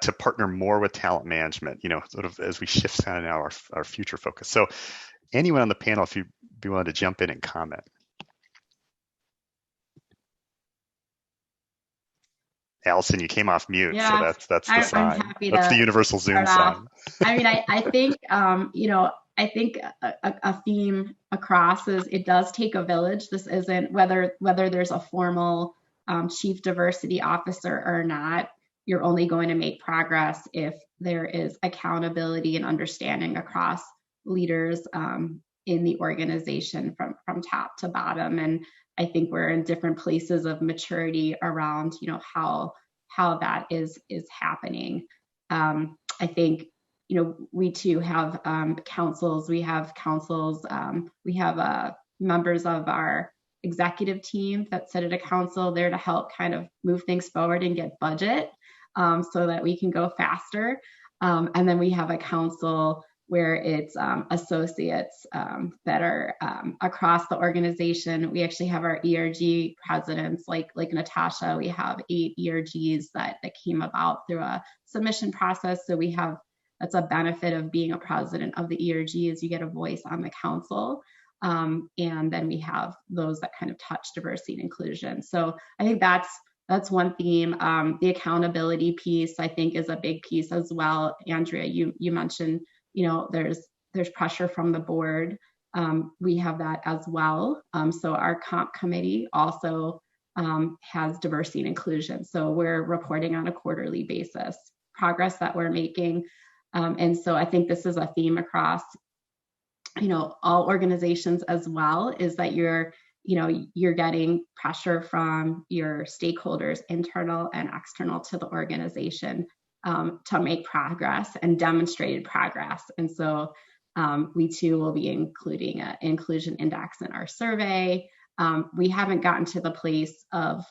to partner more with talent management, sort of as we shift kind of now our future focus. So anyone on the panel, if you'd be willing to jump in and comment. Allison, you came off mute, Yeah, so that's the sign. I'm happy That's the universal Zoom sign. I mean, I think, I think a theme across is it does take a village. This isn't whether there's a formal chief diversity officer or not. You're only going to make progress if there is accountability and understanding across leaders in the organization from top to bottom. And I think we're in different places of maturity around, how that is happening. I think, we too have councils. We have councils. We have members of our executive team that sit at a council there to help kind of move things forward and get budget so that we can go faster. And then we have a council where it's associates that are across the organization. We actually have our ERG presidents, like Natasha. We have 8 ERGs that came about through a submission process. So that's a benefit of being a president of the ERG, is you get a voice on the council. And then we have those that kind of touch diversity and inclusion. So I think that's one theme. The accountability piece, I think, is a big piece as well. Andrea, you mentioned, there's pressure from the board. We have that as well. So our comp committee also has diversity and inclusion. So we're reporting on a quarterly basis, progress that we're making. And so I think this is a theme across, all organizations as well, is that you're getting pressure from your stakeholders, internal and external to the organization, to make progress and demonstrated progress. And so we too will be including an inclusion index in our survey. We haven't gotten to the place of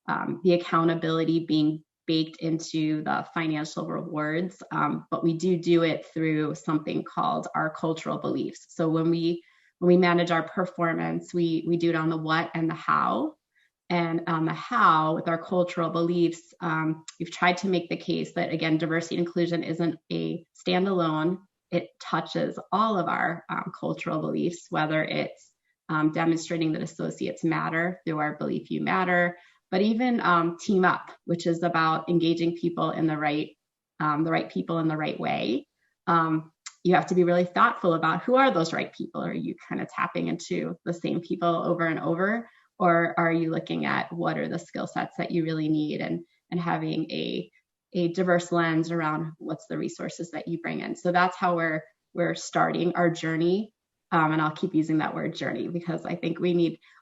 the accountability being baked into the financial rewards, but we do it through something called our cultural beliefs. So when we manage our performance, we do it on the what and the how. And on the how, with our cultural beliefs, we've tried to make the case that, again, diversity and inclusion isn't a standalone. It touches all of our cultural beliefs, whether it's demonstrating that associates matter through our belief you matter, but even team up, which is about engaging people in the right people in the right way. You have to be really thoughtful about who are those right people. Are you kind of tapping into the same people over and over? Or are you looking at what are the skill sets that you really need, and having a diverse lens around what's the resources that you bring in? So that's how we're starting our journey. And I'll keep using that word journey, because I think we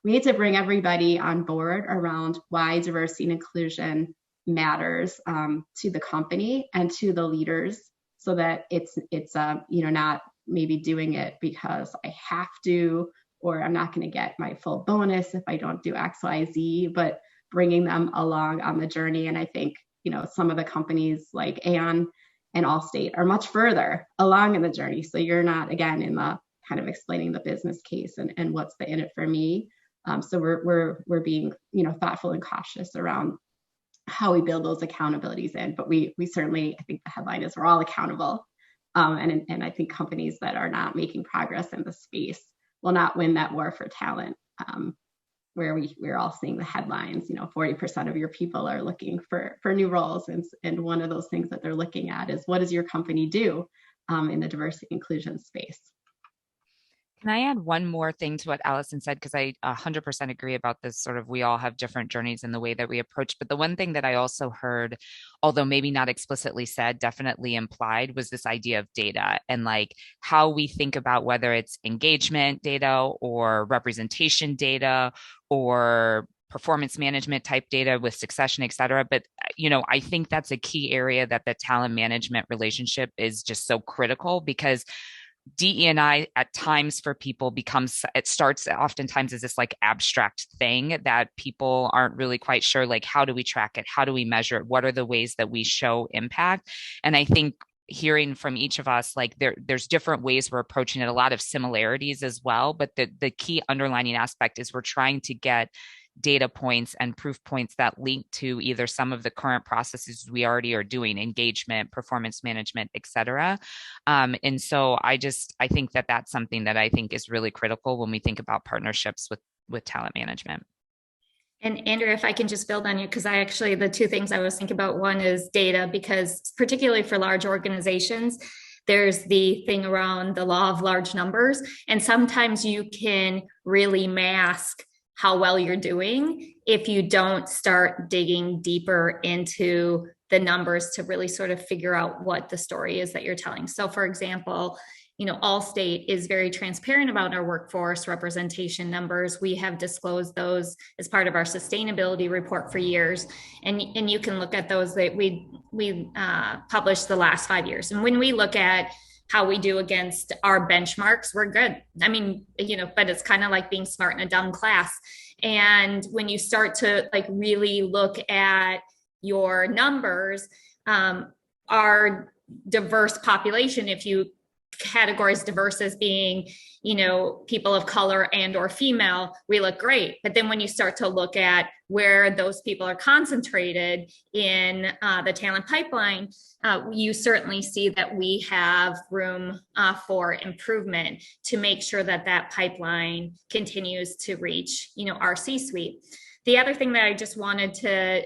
need to bring everybody on board around why diversity and inclusion matters to the company and to the leaders, so that it's not maybe doing it because I have to, or I'm not going to get my full bonus if I don't do X, Y, Z, but bringing them along on the journey. And I think, some of the companies like Aon and Allstate are much further along in the journey. So you're not, again, in the kind of explaining the business case and what's the in it for me. So we're being, thoughtful and cautious around how we build those accountabilities in. But we certainly, I think the headline is we're all accountable. And I think companies that are not making progress in the space will not win that war for talent. where we're all seeing the headlines, 40% of your people are looking for new roles. And one of those things that they're looking at is, what does your company do in the diversity inclusion space? Can I add one more thing to what Allison said? Because I 100% agree about this sort of, we all have different journeys in the way that we approach. But the one thing that I also heard, although maybe not explicitly said, definitely implied, was this idea of data and like how we think about whether it's engagement data or representation data or performance management type data with succession, et cetera. But, I think that's a key area that the talent management relationship is just so critical, because DE&I at times for people it starts oftentimes as this like abstract thing that people aren't really quite sure, like, how do we track it? How do we measure it? What are the ways that we show impact? And I think hearing from each of us, like there's different ways we're approaching it, a lot of similarities as well. But the key underlining aspect is we're trying to get data points and proof points that link to either some of the current processes we already are doing, engagement, performance management, et cetera. And so I think that that's something that I think is really critical when we think about partnerships with talent management. And Andrea, if I can just build on you, because the two things I was thinking about, one is data, because particularly for large organizations, there's the thing around the law of large numbers. And sometimes you can really mask how well you're doing if you don't start digging deeper into the numbers to really sort of figure out what the story is that you're telling. So for example, Allstate is very transparent about our workforce representation numbers. We have disclosed those as part of our sustainability report for years. And you can look at those that we published the last 5 years. And when we look at how we do against our benchmarks, we're good. I mean, but it's kind of like being smart in a dumb class. And when you start to like really look at your numbers, our diverse population, if you categorize diverse as being, people of color and or female, we look great. But then when you start to look at where those people are concentrated in the talent pipeline, you certainly see that we have room for improvement to make sure that that pipeline continues to reach, our C-suite. The other thing that I just wanted to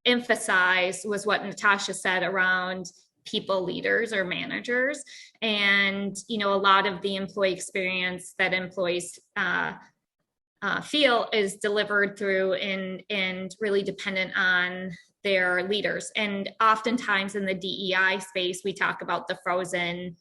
emphasize was what Natasha said around people leaders or managers. And, a lot of the employee experience that employees feel is delivered through and really dependent on their leaders. And oftentimes in the DEI space, we talk about the frozen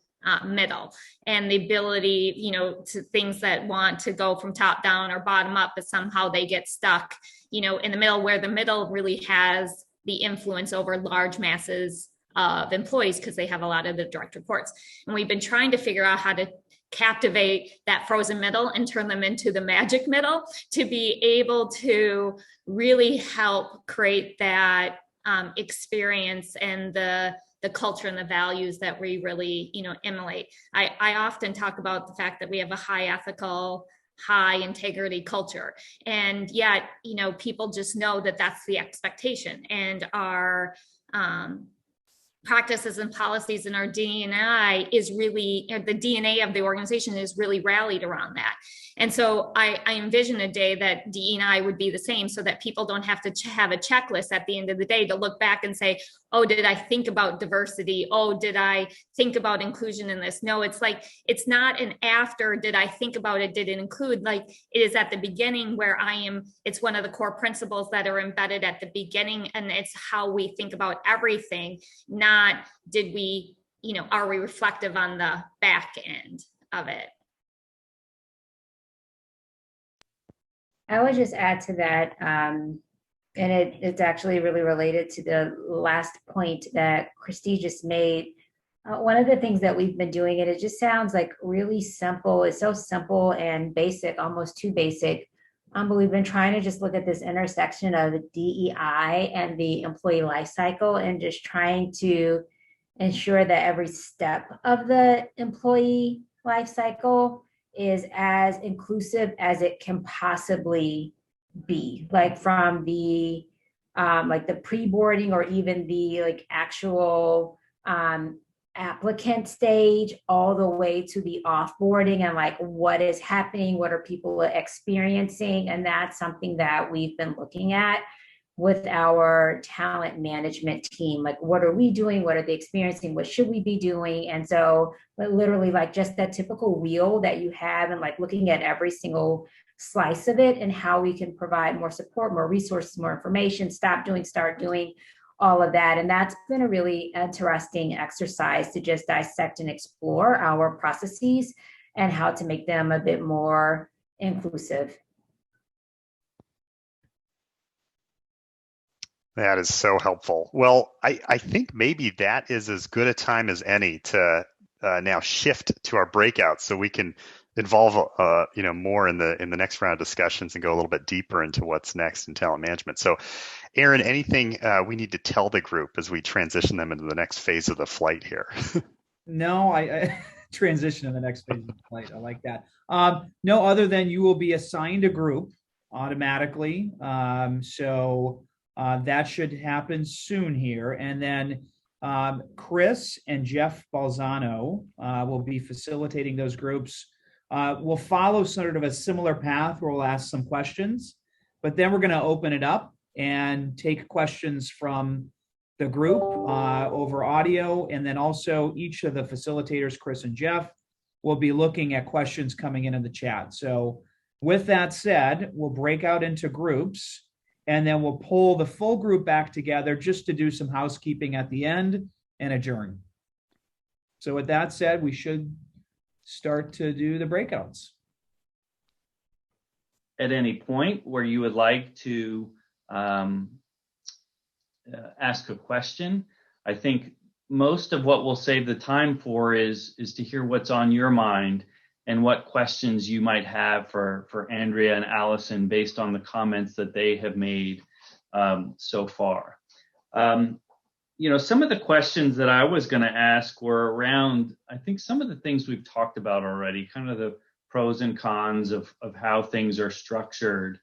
middle and the ability, to things that want to go from top down or bottom up, but somehow they get stuck, in the middle, where the middle really has the influence over large masses of employees because they have a lot of the direct reports. And we've been trying to figure out how to captivate that frozen middle and turn them into the magic middle to be able to really help create that experience and the culture and the values that we really, emulate. I often talk about the fact that we have a high ethical, high integrity culture. And yet, people just know that that's the expectation. And our practices and policies in our DE&I is really, the DNA of the organization is really rallied around that. And so I envision a day that DE&I would be the same, so that people don't have to have a checklist at the end of the day to look back and say, oh, did I think about diversity? Oh, did I think about inclusion in this? No, it's like, it's not an after, did I think about it, did it include? Like, it is at the beginning where it's one of the core principles that are embedded at the beginning. And it's how we think about everything, not did we, are we reflective on the back end of it? I would just add to that, and it's actually really related to the last point that Christy just made. One of the things that we've been doing, and it just sounds like really simple, it's so simple and basic, almost too basic, but we've been trying to just look at this intersection of the DEI and the employee life cycle, and just trying to ensure that every step of the employee life cycle is as inclusive as it can possibly be, like from the like the pre-boarding or even the like actual applicant stage all the way to the offboarding and like what is happening, what are people experiencing. And that's something that we've been looking at with our talent management team. Like, what are we doing? What are they experiencing? What should we be doing? And so literally like just that typical wheel that you have and like looking at every single slice of it and how we can provide more support, more resources, more information, stop doing, start doing, all of that. And that's been a really interesting exercise to just dissect and explore our processes and how to make them a bit more inclusive. That is so helpful. Well, I think maybe that is as good a time as any to now shift to our breakout, so we can involve more in the next round of discussions and go a little bit deeper into what's next in talent management. So, Aaron, anything we need to tell the group as we transition them into the next phase of the flight here? No, I transition to the next phase of the flight. I like that. No, other than you will be assigned a group automatically. So that should happen soon here. And then Chris and Jeff Balzano will be facilitating those groups. We'll follow sort of a similar path where we'll ask some questions, but then we're going to open it up and take questions from the group over audio. And then also each of the facilitators, Chris and Jeff, will be looking at questions coming in the chat. So with that said, we'll break out into groups and then we'll pull the full group back together just to do some housekeeping at the end and adjourn. So with that said, we should start to do the breakouts. At any point where you would like to ask a question, I think most of what we'll save the time for is to hear what's on your mind and what questions you might have for Andrea and Allison based on the comments that they have made so far. Some of the questions that I was going to ask were around, I think, some of the things we've talked about already, kind of the pros and cons of how things are structured.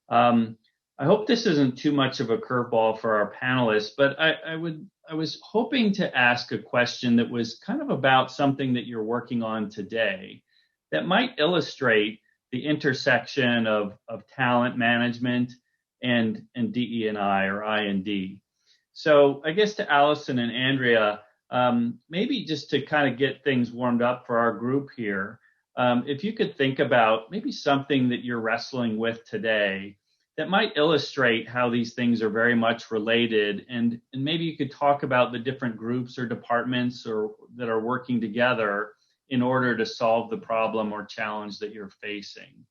I hope this isn't too much of a curveball for our panelists, but I was hoping to ask a question that was kind of about something that you're working on today that might illustrate the intersection of talent management and DE&I or I&D. So I guess to Allison and Andrea, maybe just to kind of get things warmed up for our group here, if you could think about maybe something that you're wrestling with today that might illustrate how these things are very much related, and maybe you could talk about the different groups or departments or that are working together in order to solve the problem or challenge that you're facing.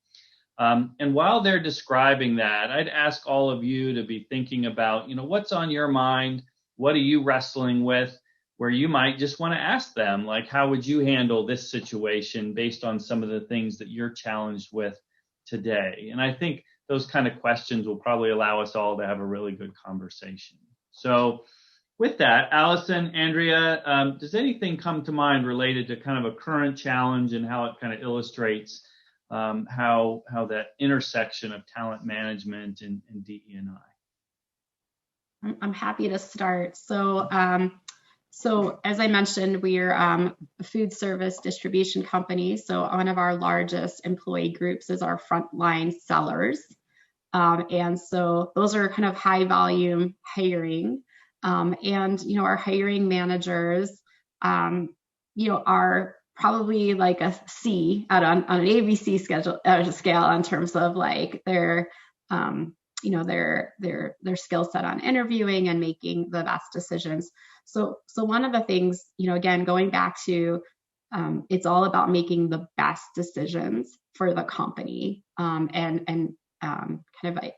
And while they're describing that, I'd ask all of you to be thinking about, what's on your mind? What are you wrestling with? Where you might just want to ask them, like, how would you handle this situation based on some of the things that you're challenged with today? And I think those kind of questions will probably allow us all to have a really good conversation. So with that, Allison, Andrea, does anything come to mind related to kind of a current challenge and how it kind of illustrates how that intersection of talent management and DE&I? I'm happy to start. So as I mentioned, we're a food service distribution company. So one of our largest employee groups is our frontline sellers. And so those are kind of high volume hiring. And our hiring managers, are probably like a C on an ABC scale in terms of like their skill set on interviewing and making the best decisions. So one of the things, again, going back to, it's all about making the best decisions for the company, and kind of like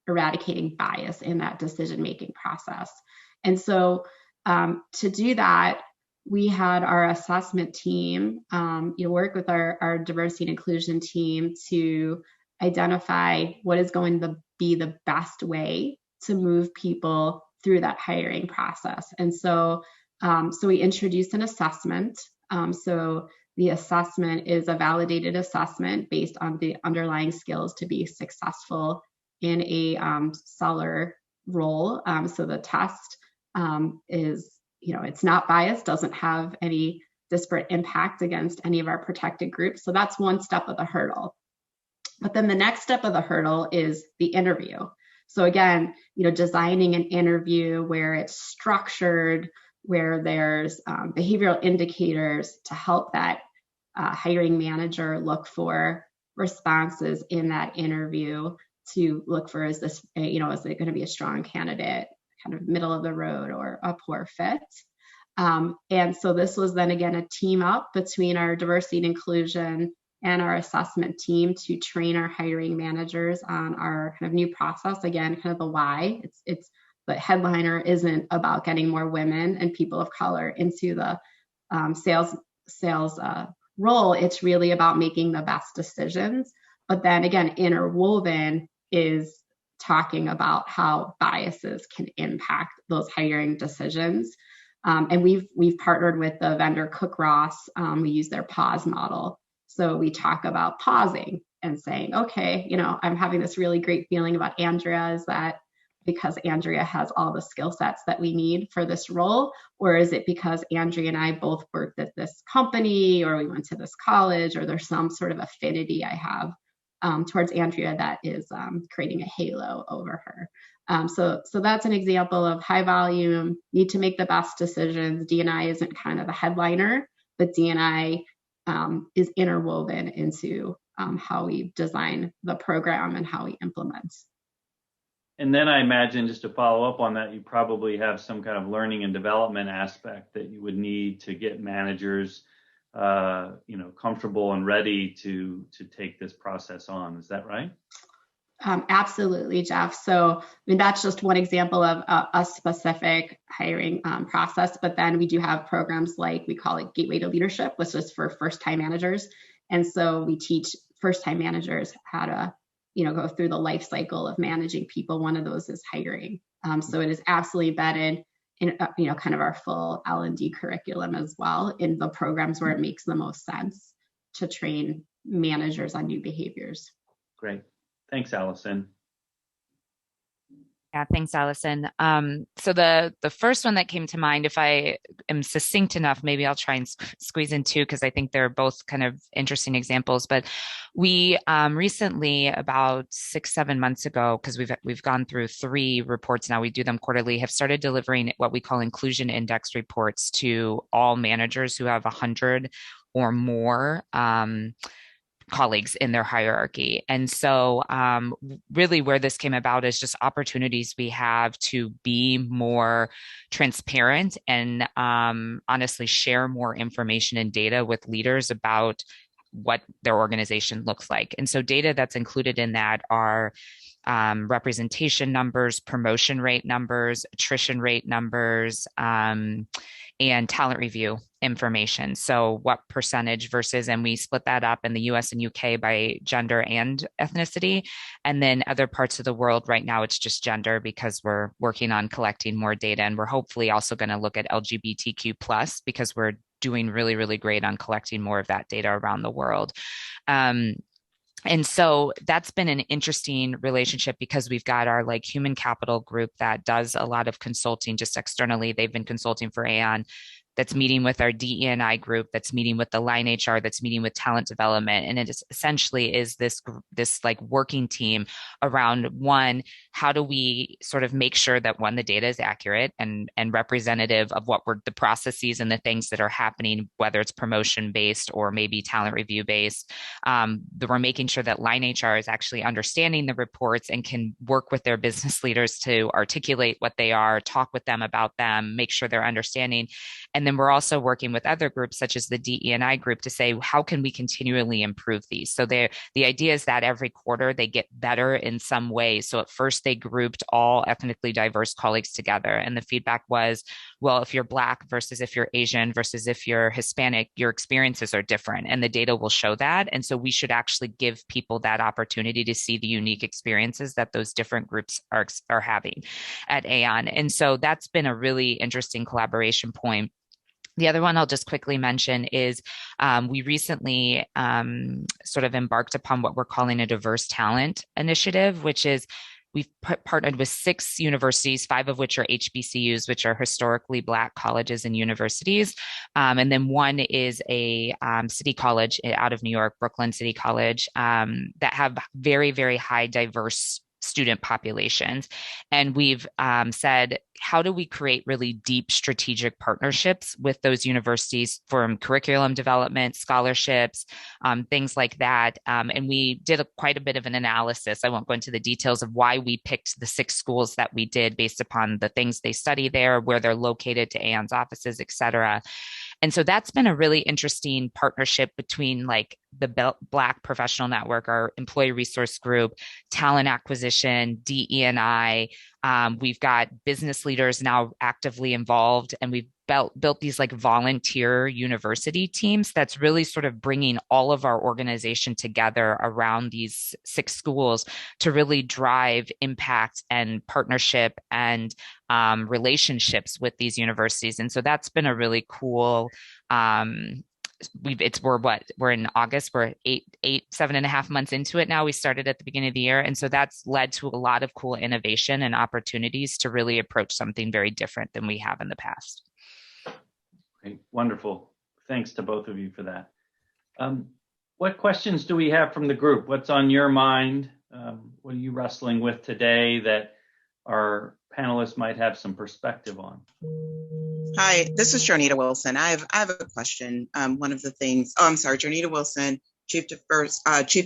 eradicating bias in that decision-making process. And so to do that, we had our assessment team, work with our diversity and inclusion team to identify what is going to be the best way to move people through that hiring process. And so we introduced an assessment. So the assessment is a validated assessment based on the underlying skills to be successful in a seller role. So the test is it's not biased, doesn't have any disparate impact against any of our protected groups. So that's one step of the hurdle. But then the next step of the hurdle is the interview. So again, designing an interview where it's structured, where there's behavioral indicators to help that hiring manager look for responses in that interview to look for, is this, is it going to be a strong candidate, kind of middle of the road, or a poor fit? And so this was then again a team up between our diversity and inclusion and our assessment team to train our hiring managers on our kind of new process. Again, kind of the why. It's the headliner isn't about getting more women and people of color into the sales role. It's really about making the best decisions. But then again, interwoven is talking about how biases can impact those hiring decisions. And we've partnered with the vendor Cook Ross. We use their pause model. So we talk about pausing and saying, okay, I'm having this really great feeling about Andrea. Is that because Andrea has all the skill sets that we need for this role? Or is it because Andrea and I both worked at this company, or we went to this college, or there's some sort of affinity I have towards Andrea that is creating a halo over her? So that's an example of high volume, need to make the best decisions. D&I isn't kind of the headliner, but D&I is interwoven into how we design the program and how we implement. And then I imagine, just to follow up on that, you probably have some kind of learning and development aspect that you would need to get managers, comfortable and ready to take this process on. Is that right? Absolutely, Jeff. So, that's just one example of a specific hiring process. But then we do have programs like, we call it Gateway to Leadership, which is for first-time managers. And so we teach first-time managers how to, go through the life cycle of managing people. One of those is hiring. So it is absolutely embedded in, kind of our full L&D curriculum as well, in the programs where it makes the most sense to train managers on new behaviors. Great. Thanks, Allison. Yeah, thanks, Allison. So the first one that came to mind, if I am succinct enough, maybe I'll try and squeeze in two, because I think they're both kind of interesting examples. But we recently, about 6-7 months ago, because we've gone through 3 reports now, we do them quarterly, have started delivering what we call inclusion index reports to all managers who have 100 or more colleagues in their hierarchy. And so really where this came about is just opportunities we have to be more transparent and honestly share more information and data with leaders about what their organization looks like. And so data that's included in that are representation numbers, promotion rate numbers, attrition rate numbers, and talent review information. So what percentage versus, and we split that up in the US and UK by gender and ethnicity. And then other parts of the world right now, it's just gender, because we're working on collecting more data. And we're hopefully also going to look at LGBTQ+, because we're doing really, really great on collecting more of that data around the world. And so that's been an interesting relationship, because we've got our human capital group that does a lot of consulting just externally. They've been consulting for Aon. That's meeting with our DE&I group, that's meeting with the line HR, that's meeting with talent development. And it essentially is this working team around, one, how do we sort of make sure that, one, the data is accurate and representative of what the processes and the things that are happening, whether it's promotion based or maybe talent review based. That we're making sure that line HR is actually understanding the reports and can work with their business leaders to articulate what they are, talk with them about them, make sure they're understanding. And then we're also working with other groups, such as the DE&I group, to say, how can we continually improve these? So the idea is that every quarter they get better in some way. So at first they grouped all ethnically diverse colleagues together. And the feedback was, well, if you're Black versus if you're Asian versus if you're Hispanic, your experiences are different. And the data will show that. And so we should actually give people that opportunity to see the unique experiences that those different groups are having at Aon. And so that's been a really interesting collaboration point. The other one I'll just quickly mention is we recently sort of embarked upon what we're calling a diverse talent initiative, which is We've partnered with 6 universities, 5 of which are HBCUs, which are historically Black colleges and universities. And then one is a city college out of New York, Brooklyn City College, that have very, very high diverse student populations. And we've said, how do we create really deep strategic partnerships with those universities for curriculum development, scholarships, things like that? And we did quite a bit of an analysis. I won't go into the details of why we picked the 6 schools that we did based upon the things they study there, where they're located to Aon's offices, et cetera. And so that's been a really interesting partnership between like the Black Professional Network, our employee resource group, talent acquisition, DE&I. We've got business leaders now actively involved, and we've built these like volunteer university teams that's really sort of bringing all of our organization together around these 6 schools to really drive impact and partnership and relationships with these universities. And so that's been a really cool, we're in August, we're 7.5 months into it now. We started at the beginning of the year. And so that's led to a lot of cool innovation and opportunities to really approach something very different than we have in the past. Great. Wonderful. Thanks to both of you for that. What questions do we have from the group? What's on your mind? What are you wrestling with today that our panelists might have some perspective on? Hi, this is Jonita Wilson. I have a question. One of the things, Jonita Wilson, Chief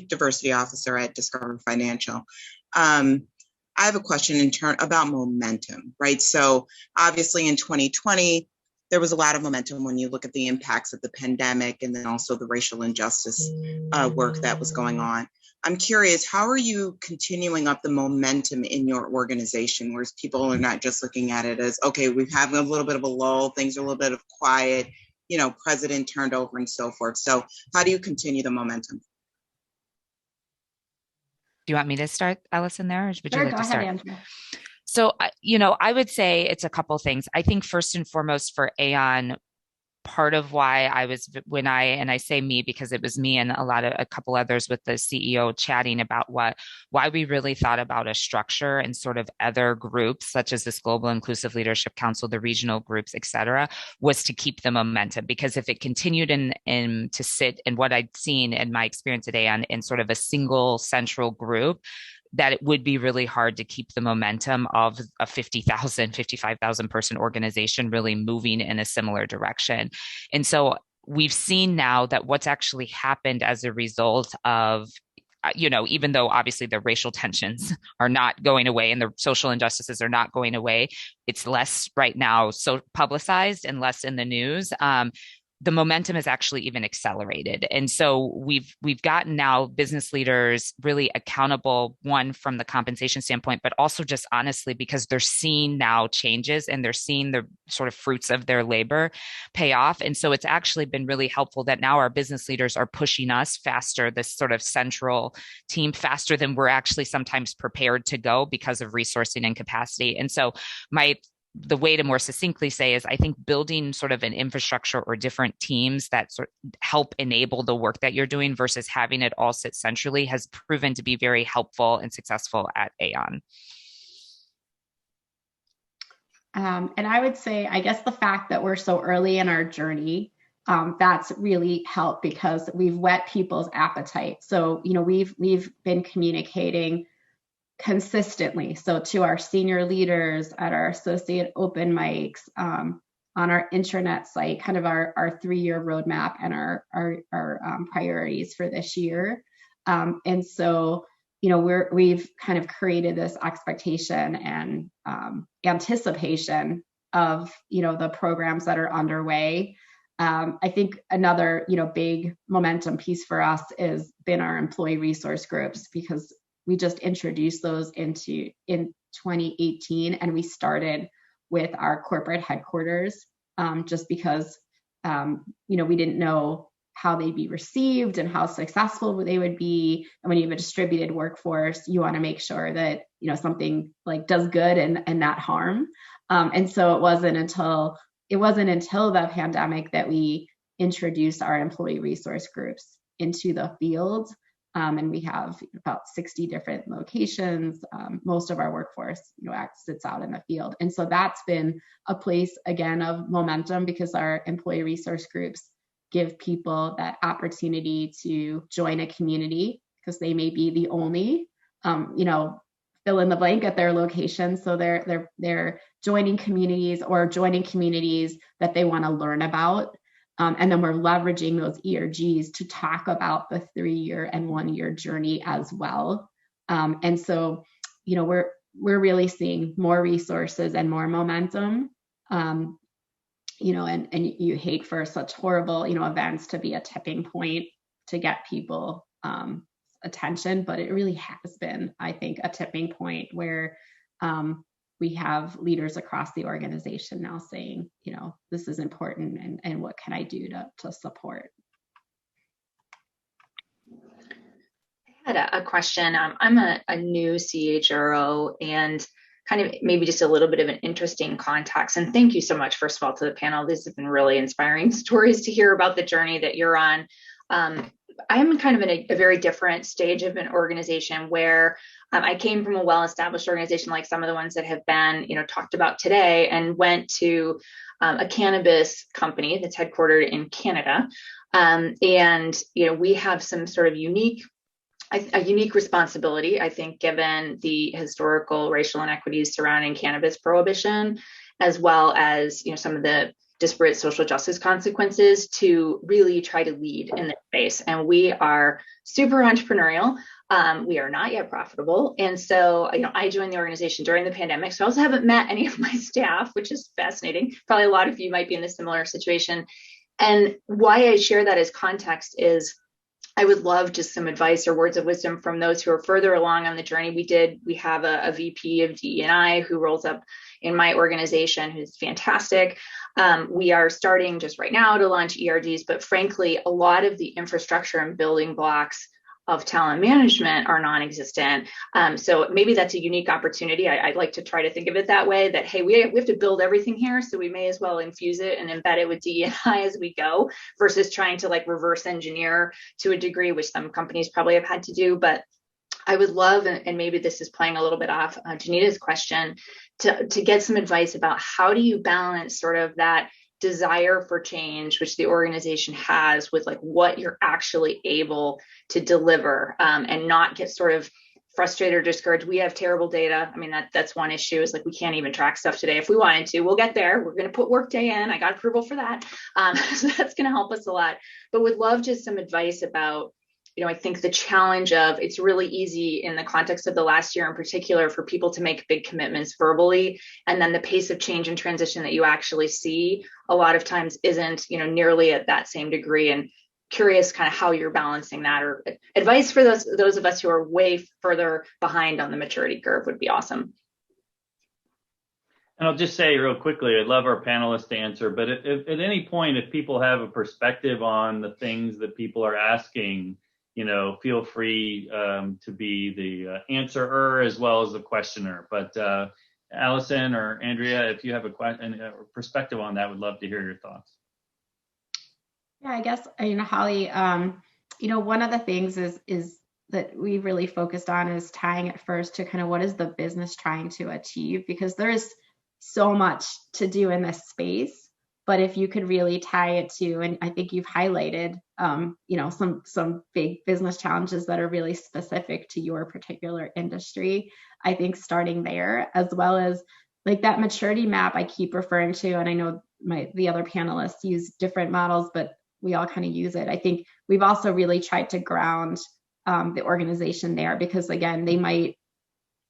Diversity Officer at Discover Financial. I have a question about momentum, right? So obviously in 2020, there was a lot of momentum when you look at the impacts of the pandemic and then also the racial injustice work that was going on. I'm curious, how are you continuing up the momentum in your organization where people are not just looking at it as, okay, we're having a little bit of a lull, things are a little bit of quiet, president turned over and so forth. So how do you continue the momentum? Do you want me to start, Allison, there? Or would you like to start? Go ahead, Andrea. So, I would say it's a couple things. I think first and foremost for Aon, part of why I say me because it was me and a couple others with the CEO chatting about why we really thought about a structure and sort of other groups such as this Global Inclusive Leadership Council, the regional groups, et cetera, was to keep the momentum. Because if it continued in to sit in what I'd seen in my experience at Aon in sort of a single central group, that it would be really hard to keep the momentum of a 50,000, 55,000 person organization really moving in a similar direction. And so we've seen now that what's actually happened as a result of, even though obviously the racial tensions are not going away and the social injustices are not going away, it's less right now so publicized and less in the news. The momentum is actually even accelerated. And so we've gotten now business leaders really accountable, one from the compensation standpoint, but also just honestly, because they're seeing now changes and they're seeing the sort of fruits of their labor pay off. And so it's actually been really helpful that now our business leaders are pushing us faster, this sort of central team faster than we're actually sometimes prepared to go because of resourcing and capacity. And so the way to more succinctly say is I think building sort of an infrastructure or different teams that sort of help enable the work that you're doing versus having it all sit centrally has proven to be very helpful and successful at Aon. And I would say, I guess the fact that we're so early in our journey, that's really helped because we've whet people's appetite. So, we've been communicating consistently. So to our senior leaders at our associate open mics, on our intranet site, kind of our 3-year roadmap and our priorities for this year. And so, we've kind of created this expectation and anticipation of, the programs that are underway. I think another, big momentum piece for us has been our employee resource groups, because we just introduced those in 2018, and we started with our corporate headquarters just because, we didn't know how they'd be received and how successful they would be. And when you have a distributed workforce, you want to make sure that, something like does good and not harm. And so it wasn't until the pandemic that we introduced our employee resource groups into the field. And we have about 60 different locations. Most of our workforce, sits out in the field. And so that's been a place, again, of momentum, because our employee resource groups give people that opportunity to join a community, because they may be the only, fill in the blank at their location. So they're joining communities, or joining communities that they want to learn about. And then we're leveraging those ERGs to talk about the 3-year and 1-year journey as well. And so, we're really seeing more resources and more momentum. And you hate for such horrible, events to be a tipping point to get people attention, but it really has been, I think, a tipping point where we have leaders across the organization now saying, this is important, and what can I do to support? I had a question. I'm a new CHRO, and kind of maybe just a little bit of an interesting context. And thank you so much, first of all, to the panel. These have been really inspiring stories to hear about the journey that you're on. I'm kind of in a very different stage of an organization where I came from a well-established organization like some of the ones that have been, talked about today, and went to a cannabis company that's headquartered in Canada. And, we have some sort of a unique responsibility, I think, given the historical racial inequities surrounding cannabis prohibition, as well as, some of the disparate social justice consequences, to really try to lead in this space. And we are super entrepreneurial. We are not yet profitable. And so, I joined the organization during the pandemic. So I also haven't met any of my staff, which is fascinating. Probably a lot of you might be in a similar situation. And why I share that as context is I would love just some advice or words of wisdom from those who are further along on the journey. We have a VP of DE&I who rolls up in my organization, who's fantastic. We are starting just right now to launch ERGs, but frankly, a lot of the infrastructure and building blocks of talent management are non-existent. So maybe that's a unique opportunity. I'd like to try to think of it that way, that, hey, we have to build everything here, so we may as well infuse it and embed it with DE&I as we go, versus trying to reverse engineer to a degree, which some companies probably have had to do. But I would love, and maybe this is playing a little bit off Janita's question, to get some advice about how do you balance sort of that desire for change, which the organization has, with what you're actually able to deliver, and not get sort of frustrated or discouraged. We have terrible data. I mean, that's one issue, is we can't even track stuff today. If we wanted to, we'll get there. We're going to put Workday in. I got approval for that. So that's going to help us a lot, but would love just some advice about, I think the challenge of, it's really easy in the context of the last year in particular for people to make big commitments verbally, and then the pace of change and transition that you actually see a lot of times isn't, nearly at that same degree. And curious kind of how you're balancing that, or advice for those of us who are way further behind on the maturity curve would be awesome. And I'll just say real quickly, I'd love our panelists to answer, but at any point, if people have a perspective on the things that people are asking, feel free to be the answerer as well as the questioner. But Allison or Andrea, if you have a perspective on that, would love to hear your thoughts. Yeah, I guess, Holly, one of the things is that we really focused on is tying it first to kind of what is the business trying to achieve, because there is so much to do in this space. But if you could really tie it to, and I think you've highlighted, some big business challenges that are really specific to your particular industry, I think starting there, as well as that maturity map I keep referring to, and I know the other panelists use different models, but we all kind of use it. I think we've also really tried to ground the organization there, because again,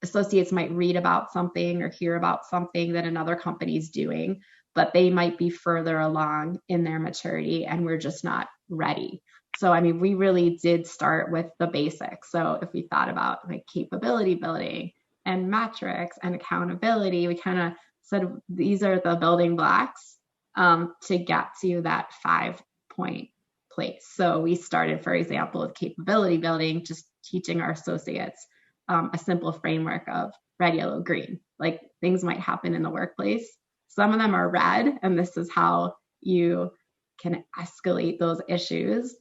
associates might read about something or hear about something that another company's doing, but they might be further along in their maturity and we're just not ready. So, we really did start with the basics. So if we thought about capability building and metrics and accountability, we kind of said, these are the building blocks to get to that 5-point place. So we started, for example, with capability building, just teaching our associates a simple framework of red, yellow, green. Things might happen in the workplace. Some of them are red, and this is how you can escalate those issues.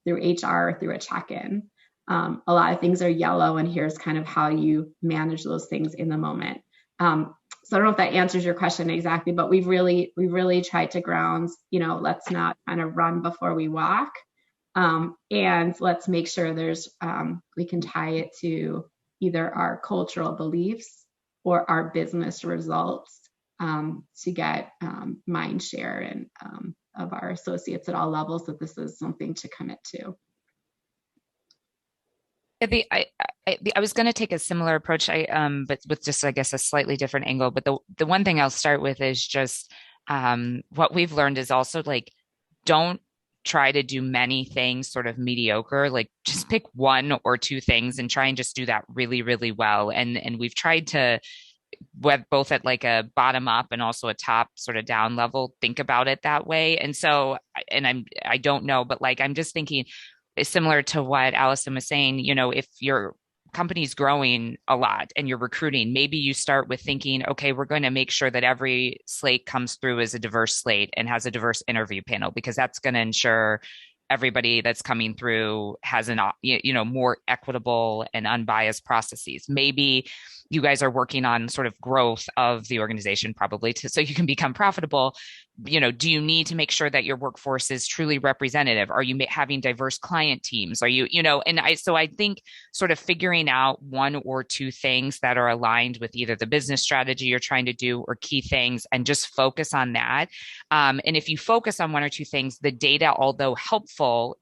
through HR or through a check-in. A lot of things are yellow, and here's kind of how you manage those things in the moment. So I don't know if that answers your question exactly, but we've really tried to ground, let's not kind of run before we walk. And let's make sure we can tie it to either our cultural beliefs or our business results to get mind share and of our associates at all levels that this is something to commit to. I was going to take a similar approach, but with just, I guess, a slightly different angle. But the one thing I'll start with is just what we've learned is also like, don't try to do many things sort of mediocre. Like, just pick one or two things and try and just do that really, really well. And we've tried to, both at like a bottom up and also a top sort of down level, think about it that way. And so, I don't know, but like, I'm just thinking, is similar to what Allison was saying, if your company's growing a lot and you're recruiting, maybe you start with thinking, okay, we're going to make sure that every slate comes through as a diverse slate and has a diverse interview panel, because that's going to ensure everybody that's coming through has an, more equitable and unbiased processes. Maybe you guys are working on sort of growth of the organization, probably so you can become profitable. Do you need to make sure that your workforce is truly representative? Are you having diverse client teams? Are you, so I think sort of figuring out one or two things that are aligned with either the business strategy you're trying to do or key things, and just focus on that. And if you focus on one or two things, the data, although helpful,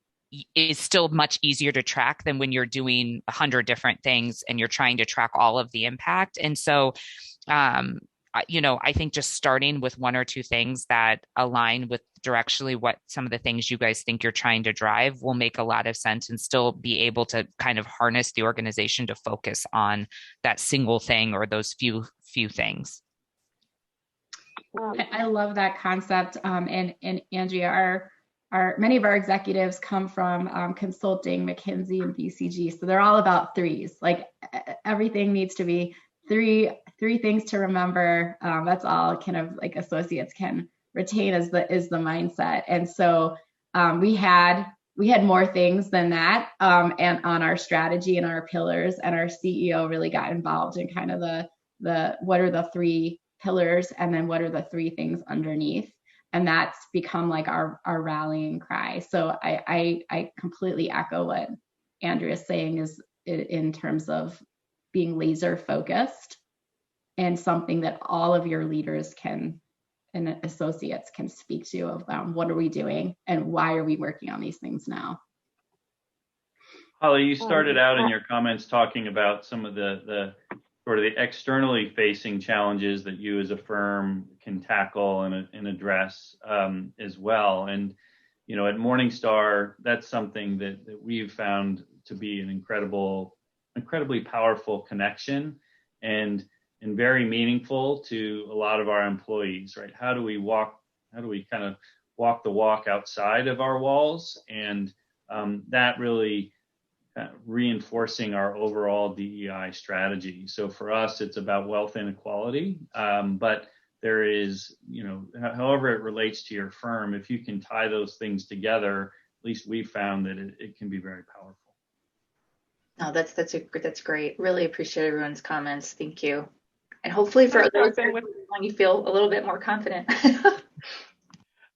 is still much easier to track than when you're doing 100 different things and you're trying to track all of the impact. And so, I think just starting with one or two things that align with directionally what some of the things you guys think you're trying to drive will make a lot of sense, and still be able to kind of harness the organization to focus on that single thing or those few things. I love that concept. And Andrea, many of our executives come from consulting, McKinsey and BCG. So they're all about threes. Like, everything needs to be three things to remember. That's all kind of like associates can retain is the mindset. And so we had more things than that, and on our strategy and our pillars, and our CEO really got involved in kind of the what are the three pillars, and then what are the three things underneath. And that's become like our rallying cry. So I completely echo what Andrea's saying is in terms of being laser focused, and something that all of your leaders and associates can speak to about what are we doing and why are we working on these things now. Holly, you started out in your comments talking about some of the sort of the externally facing challenges that you as a firm can tackle and address as well. And, at Morningstar, that's something that we've found to be an incredibly powerful connection and very meaningful to a lot of our employees, right? How do we kind of walk the walk outside of our walls? And that really reinforcing our overall DEI strategy. So for us, it's about wealth inequality, but there is, however it relates to your firm, if you can tie those things together, at least we've found that it can be very powerful. No, that's great. Really appreciate everyone's comments. Thank you. And hopefully for others, you feel a little bit more confident.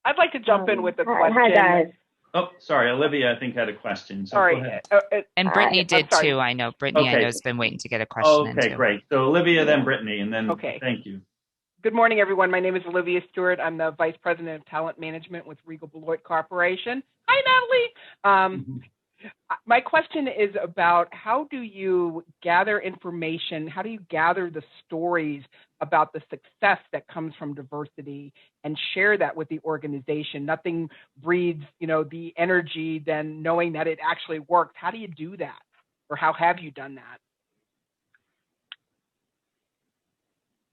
I'd like to jump in with a question. Hi, guys. Oh, sorry. Olivia, I think, had a question. So sorry. Go ahead. And Brittany did too. I know. Brittany, I know, has been waiting to get a question. Okay, great. So Olivia, then Brittany, and then thank you. Good morning, everyone. My name is Olivia Stewart. I'm the Vice President of Talent Management with Regal Beloit Corporation. Hi, Natalie. My question is about how do you gather information? How do you gather the stories about the success that comes from diversity and share that with the organization? Nothing breeds, the energy than knowing that it actually works. How do you do that? Or how have you done that?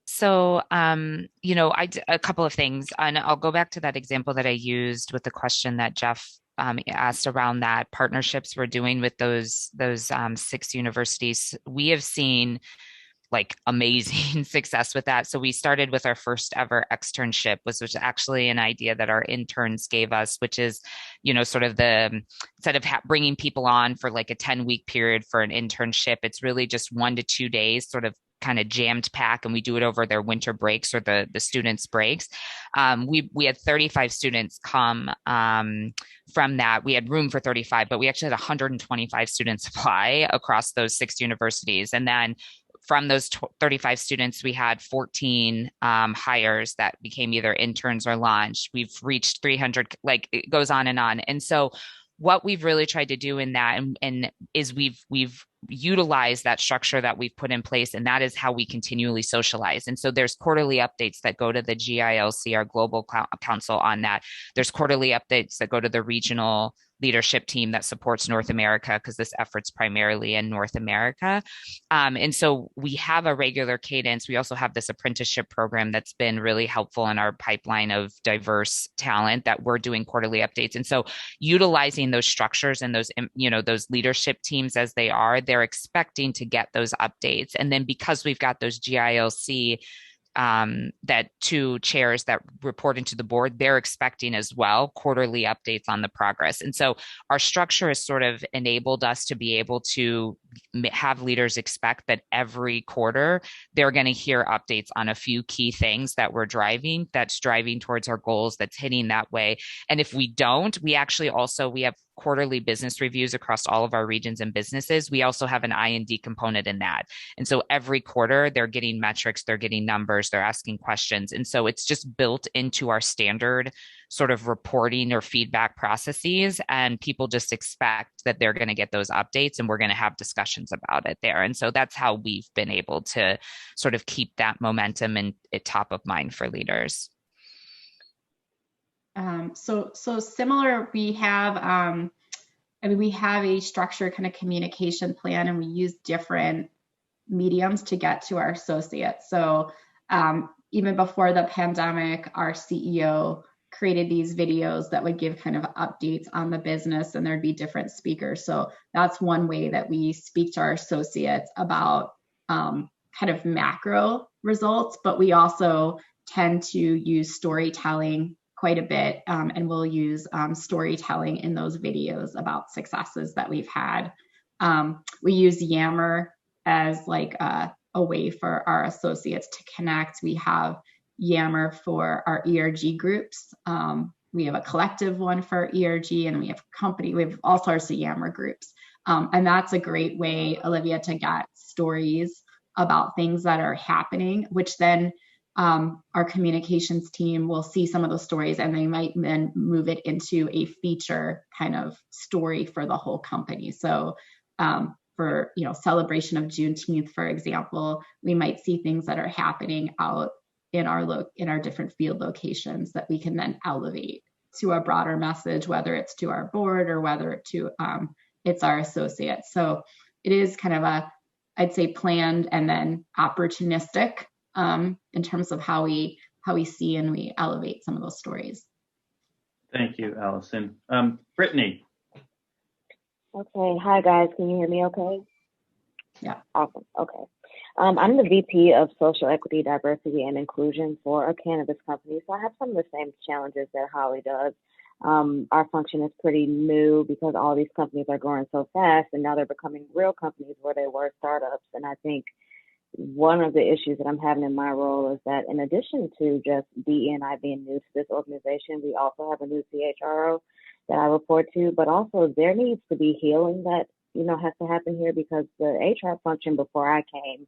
So, a couple of things, and I'll go back to that example that I used with the question that Jeff asked around that partnerships we're doing with those 6 universities. We have seen like amazing success with that. So we started with our first ever externship, which was actually an idea that our interns gave us, which is, sort of instead of bringing people on for like a 10-week period for an internship, it's really just 1 to 2 days, sort of kind of jammed pack, and we do it over their winter breaks or the students' breaks. We had 35 students come from that. We had room for 35, but we actually had 125 students apply across those 6 universities. And then from those 35 students, we had 14 hires that became either interns or launched. We've reached 300, like it goes on. And so what we've really tried to do in that and is we've utilized that structure that we've put in place, and that is how we continually socialize. And so there's quarterly updates that go to the GILC, our global council, on that. There's quarterly updates that go to the regional leadership team that supports North America, because this effort's primarily in North America. And so we have a regular cadence. We also have this apprenticeship program that's been really helpful in our pipeline of diverse talent that we're doing quarterly updates. And so utilizing those structures and those, those leadership teams as they're expecting to get those updates. And then because we've got those GILC that 2 chairs that report into the board, they're expecting as well quarterly updates on the progress. And so our structure has sort of enabled us to be able to have leaders expect that every quarter they're going to hear updates on a few key things that we're driving, that's driving towards our goals, that's hitting that way. And if we don't, we have quarterly business reviews across all of our regions and businesses. We also have an I&D component in that. And so every quarter they're getting metrics, they're getting numbers, they're asking questions. And so it's just built into our standard sort of reporting or feedback processes. And people just expect that they're going to get those updates and we're going to have discussions about it there. And so that's how we've been able to sort of keep that momentum and it top of mind for leaders. So similar, we have, we have a structured kind of communication plan, and we use different mediums to get to our associates. So even before the pandemic, our CEO created these videos that would give kind of updates on the business, and there'd be different speakers. So that's one way that we speak to our associates about kind of macro results, but we also tend to use storytelling quite a bit, and we'll use storytelling in those videos about successes that we've had. We use Yammer as like a way for our associates to connect. We have Yammer for our ERG groups. We have a collective one for ERG, and we have all sorts of Yammer groups. And that's a great way, Olivia, to get stories about things that are happening, which then our communications team will see some of those stories, and they might then move it into a feature kind of story for the whole company. So for celebration of Juneteenth, for example, we might see things that are happening out in our different field locations that we can then elevate to a broader message, whether it's to our board or whether it's our associates. So it is kind of I'd say planned and then opportunistic in terms of how we see and we elevate some of those stories. Thank you, Allison. Brittany. Okay. Hi, guys. Can you hear me okay? Yeah. Awesome. Okay. I'm the VP of Social Equity, Diversity, and Inclusion for a cannabis company. So I have some of the same challenges that Holly does. Our function is pretty new because all these companies are growing so fast, and now they're becoming real companies where they were startups. And I think one of the issues that I'm having in my role is that in addition to just DE&I being new to this organization, we also have a new CHRO that I report to, but also there needs to be healing that, has to happen here, because the HR function before I came,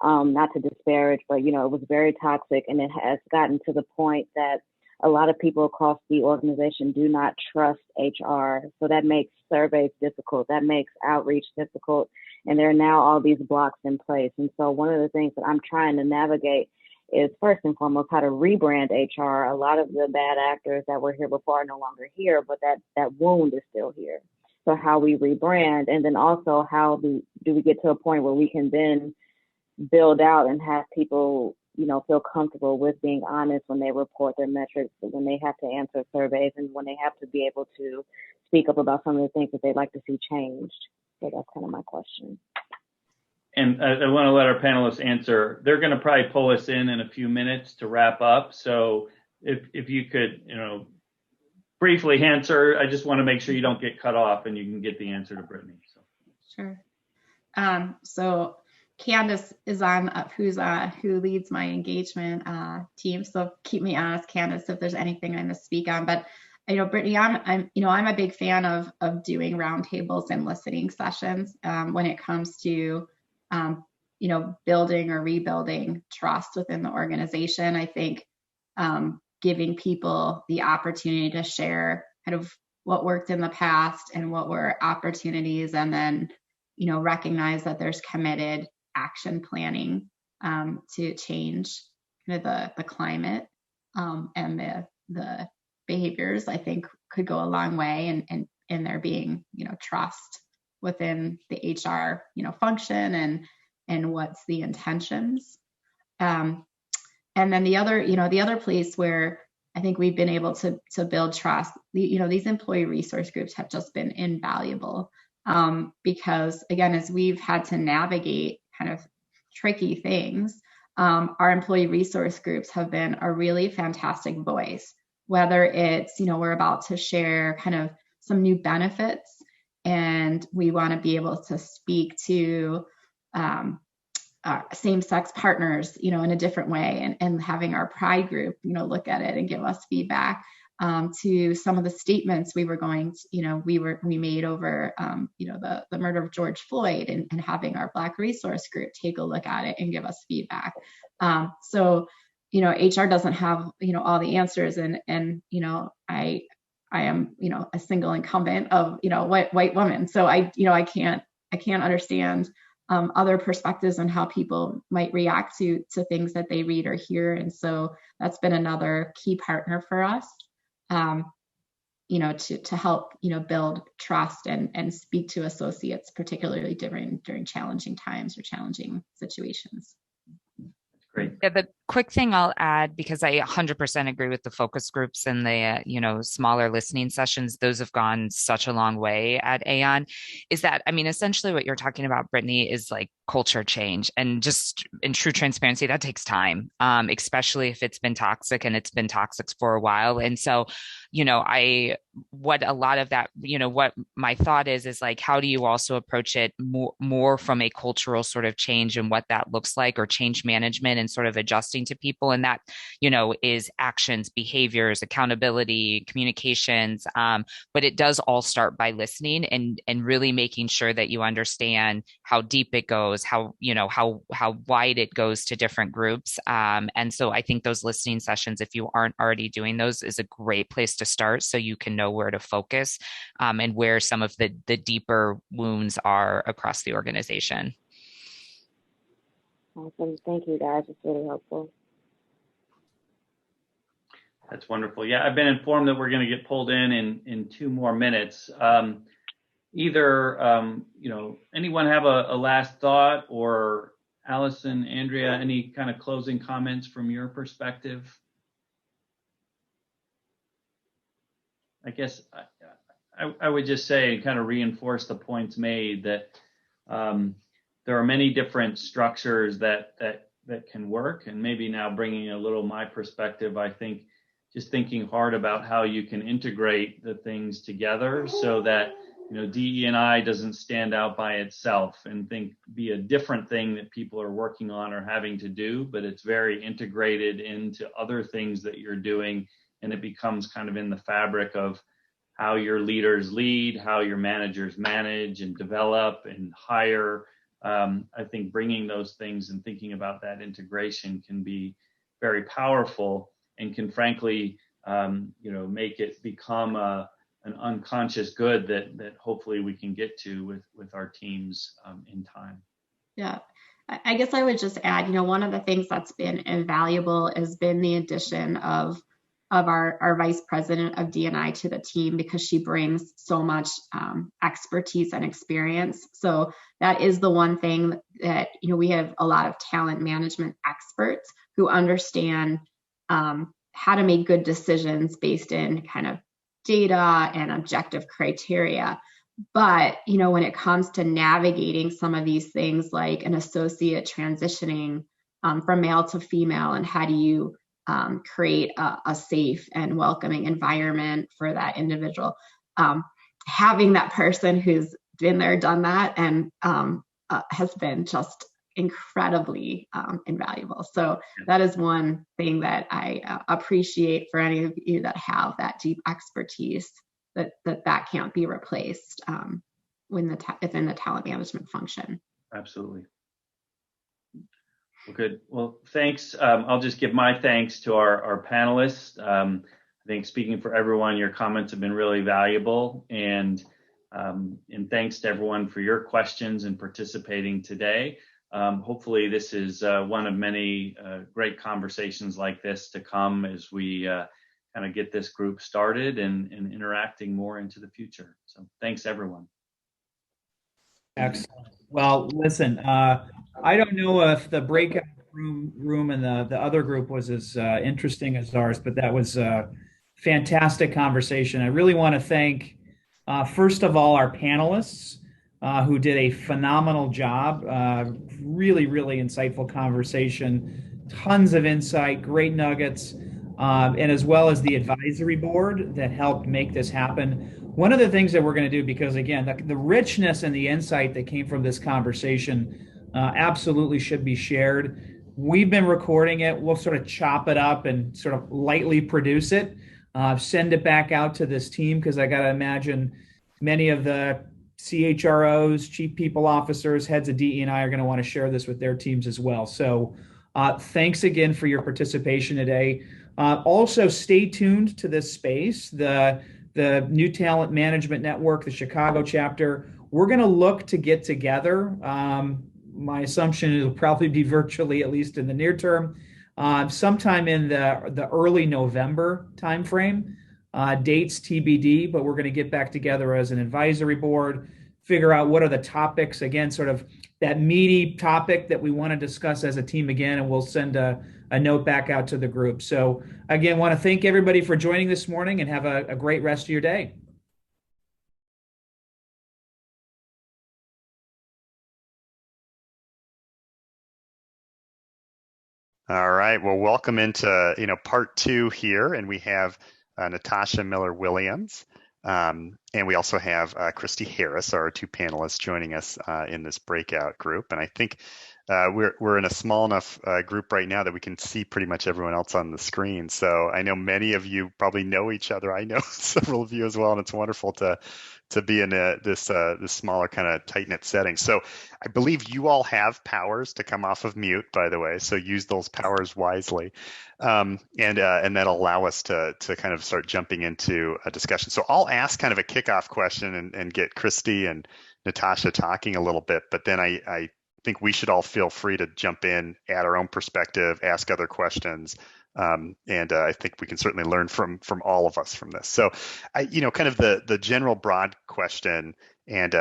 not to disparage, but, it was very toxic, and it has gotten to the point that a lot of people across the organization do not trust HR. So that makes surveys difficult. That makes outreach difficult. And there are now all these blocks in place. And so one of the things that I'm trying to navigate is first and foremost how to rebrand HR. A lot of the bad actors that were here before are no longer here, but that wound is still here. So how we rebrand, and then also how do we get to a point where we can then build out and have people, feel comfortable with being honest when they report their metrics, when they have to answer surveys, and when they have to be able to speak up about some of the things that they'd like to see changed. So that's kind of my question. And I want to let our panelists answer. They're going to probably pull us in a few minutes to wrap up. So if you could, briefly answer, I just want to make sure you don't get cut off and you can get the answer to Brittany. So. Sure. So Candace is on, who leads my engagement team. So keep me honest, Candace, if there's anything I misspeak on. But Brittany, I'm a big fan of doing roundtables and listening sessions when it comes to building or rebuilding trust within the organization. I think giving people the opportunity to share kind of what worked in the past and what were opportunities, and then recognize that there's committed action planning to change kind of the climate and the behaviors, I think could go a long way in there being trust within the HR function and what's the intentions. And then the other place where I think we've been able to build trust, these employee resource groups have just been invaluable because, again, as we've had to navigate kind of tricky things, our employee resource groups have been a really fantastic voice, whether it's, we're about to share kind of some new benefits and we want to be able to speak to same-sex partners, in a different way, and having our pride group, look at it and give us feedback, to some of the statements we made over, the murder of George Floyd, and having our Black resource group take a look at it and give us feedback. So HR doesn't have, all the answers, and I am, a single incumbent of, white woman. So I can't understand other perspectives on how people might react to things that they read or hear. And so that's been another key partner for us, to help, build trust and speak to associates, particularly during challenging times or challenging situations. Great. Yeah, the quick thing I'll add, because I 100% agree with the focus groups and the, smaller listening sessions, those have gone such a long way at Aon, is that, essentially what you're talking about, Brittany, is like culture change, and just in true transparency, that takes time, especially if it's been toxic and it's been toxic for a while. And so, what a lot of that, what my thought is like, how do you also approach it more from a cultural sort of change and what that looks like, or change management and sort of adjusting to people. And that, is actions, behaviors, accountability, communications. But it does all start by listening and really making sure that you understand how deep it goes, how wide it goes to different groups. And so I think those listening sessions, if you aren't already doing those, is a great place to start, so you can know where to focus and where some of the deeper wounds are across the organization. Awesome. Thank you, guys. It's really helpful. That's wonderful. Yeah, I've been informed that we're going to get pulled in 2 more minutes. Anyone have a last thought, or Allison, Andrea, any kind of closing comments from your perspective? I guess I would just say, kind of reinforce the points made, that there are many different structures that can work. And maybe now bringing a little my perspective, I think just thinking hard about how you can integrate the things together so that, DE&I doesn't stand out by itself and be a different thing that people are working on or having to do, but it's very integrated into other things that you're doing. And it becomes kind of in the fabric of how your leaders lead, how your managers manage and develop and hire. I think bringing those things and thinking about that integration can be very powerful, and can frankly, make it become an unconscious good that hopefully we can get to with our teams in time. Yeah, I guess I would just add, one of the things that's been invaluable has been the addition of our vice president of D&I to the team, because she brings so much expertise and experience. So that is the one thing that, we have a lot of talent management experts who understand how to make good decisions based in kind of data and objective criteria. But, you know, when it comes to navigating some of these things like an associate transitioning from male to female, and how do you create a safe and welcoming environment for that individual, having that person who's been there, done that, and has been just incredibly invaluable. So that is one thing that I appreciate for any of you that have that deep expertise, that can't be replaced within the talent management function. Absolutely. Well, good. Well, thanks. I'll just give my thanks to our panelists. I think speaking for everyone, your comments have been really valuable, and thanks to everyone for your questions and participating today. Hopefully this is one of many great conversations like this to come as we kind of get this group started and interacting more into the future. So thanks, everyone. Excellent. Well, listen, I don't know if the breakout room and the other group was as interesting as ours, but that was a fantastic conversation. I really want to thank, first of all, our panelists who did a phenomenal job. Really, really insightful conversation, tons of insight, great nuggets, and as well as the advisory board that helped make this happen. One of the things that we're going to do, because again, the richness and the insight that came from this conversation absolutely should be shared. We've been recording it. We'll sort of chop it up and sort of lightly produce it, send it back out to this team, because I got to imagine many of the CHROs, chief people officers, heads of DE&I are going to want to share this with their teams as well. So thanks again for your participation today. Also, stay tuned to this space, the New Talent Management Network, the Chicago chapter. We're going to look to get together. My assumption is it'll probably be virtually, at least in the near term, sometime in the early November timeframe. Dates TBD, but we're going to get back together as an advisory board, figure out what are the topics, again, sort of that meaty topic that we want to discuss as a team again, and we'll send a note back out to the group. So again, want to thank everybody for joining this morning, and have a great rest of your day. All right. Well, welcome into part 2 here, and we have Natasha Miller-Williams, and we also have Christy Harris, our 2 panelists, joining us in this breakout group. And I think we're in a small enough group right now that we can see pretty much everyone else on the screen. So I know many of you probably know each other. I know several of you as well, and it's wonderful to be in this smaller kind of tight-knit setting. So I believe you all have powers to come off of mute, by the way, so use those powers wisely, and that'll allow us to kind of start jumping into a discussion. So I'll ask kind of a kickoff question and get Christy and Natasha talking a little bit, but then I think we should all feel free to jump in, add our own perspective, ask other questions. And I think we can certainly learn from all of us from this. So, kind of the general broad question, and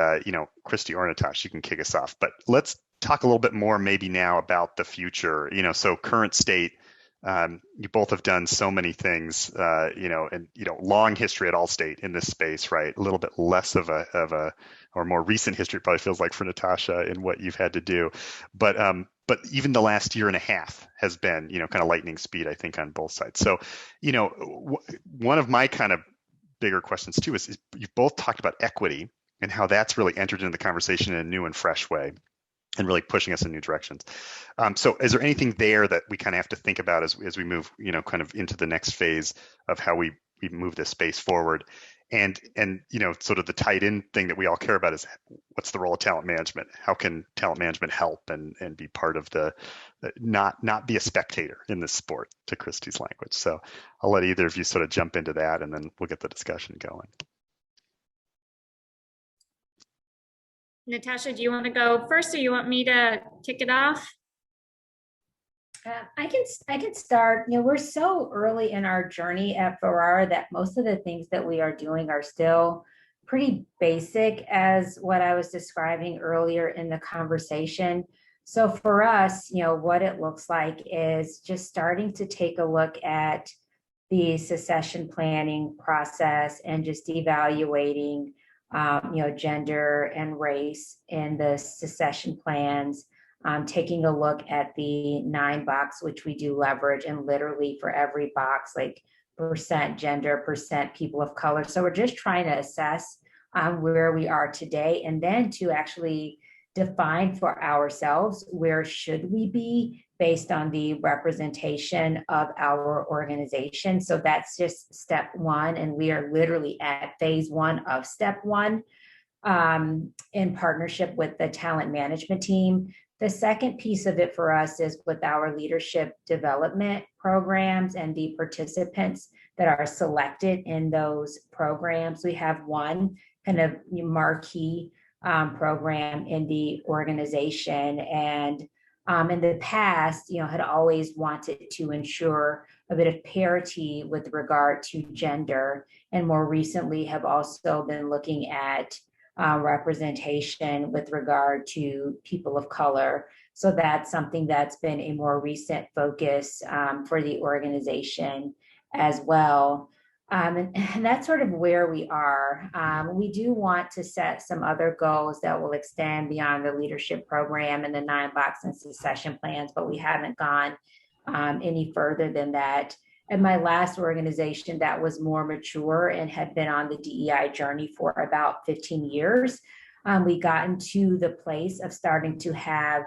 Christy or Natasha, you can kick us off. But let's talk a little bit more maybe now about the future. So current state. You both have done so many things, and long history at Allstate in this space, right? A little bit less of a or more recent history, it probably feels like, for Natasha in what you've had to do. But even the last year and a half has been, kind of lightning speed, I think, on both sides. So, one of my kind of bigger questions too is you've both talked about equity and how that's really entered into the conversation in a new and fresh way, and really pushing us in new directions. So is there anything there that we kind of have to think about as we move, kind of into the next phase of how we move this space forward? And sort of the tied in thing that we all care about is, what's the role of talent management? How can talent management help and be part of the not be a spectator in this sport, to Christy's language? So I'll let either of you sort of jump into that, and then we'll get the discussion going. Natasha, do you want to go first, or you want me to kick it off? I can start. We're so early in our journey at Ferrara that most of the things that we are doing are still pretty basic, as what I was describing earlier in the conversation. So for us, what it looks like is just starting to take a look at the succession planning process and just evaluating gender and race in the succession plans, taking a look at the 9 box, which we do leverage, and literally for every box, like percent gender, percent people of color. So we're just trying to assess where we are today, and then to actually define for ourselves where should we be based on the representation of our organization. So that's just step one, and we are literally at phase one of step one, in partnership with the talent management team. The second piece of it for us is with our leadership development programs and the participants that are selected in those programs. We have one kind of marquee program in the organization, and in the past, had always wanted to ensure a bit of parity with regard to gender, and more recently have also been looking at representation with regard to people of color. So that's something that's been a more recent focus for the organization as well. And that's sort of where we are. We do want to set some other goals that will extend beyond the leadership program and the 9 box and succession plans, but we haven't gone any further than that. At my last organization that was more mature and had been on the DEI journey for about 15 years, we got into the place of starting to have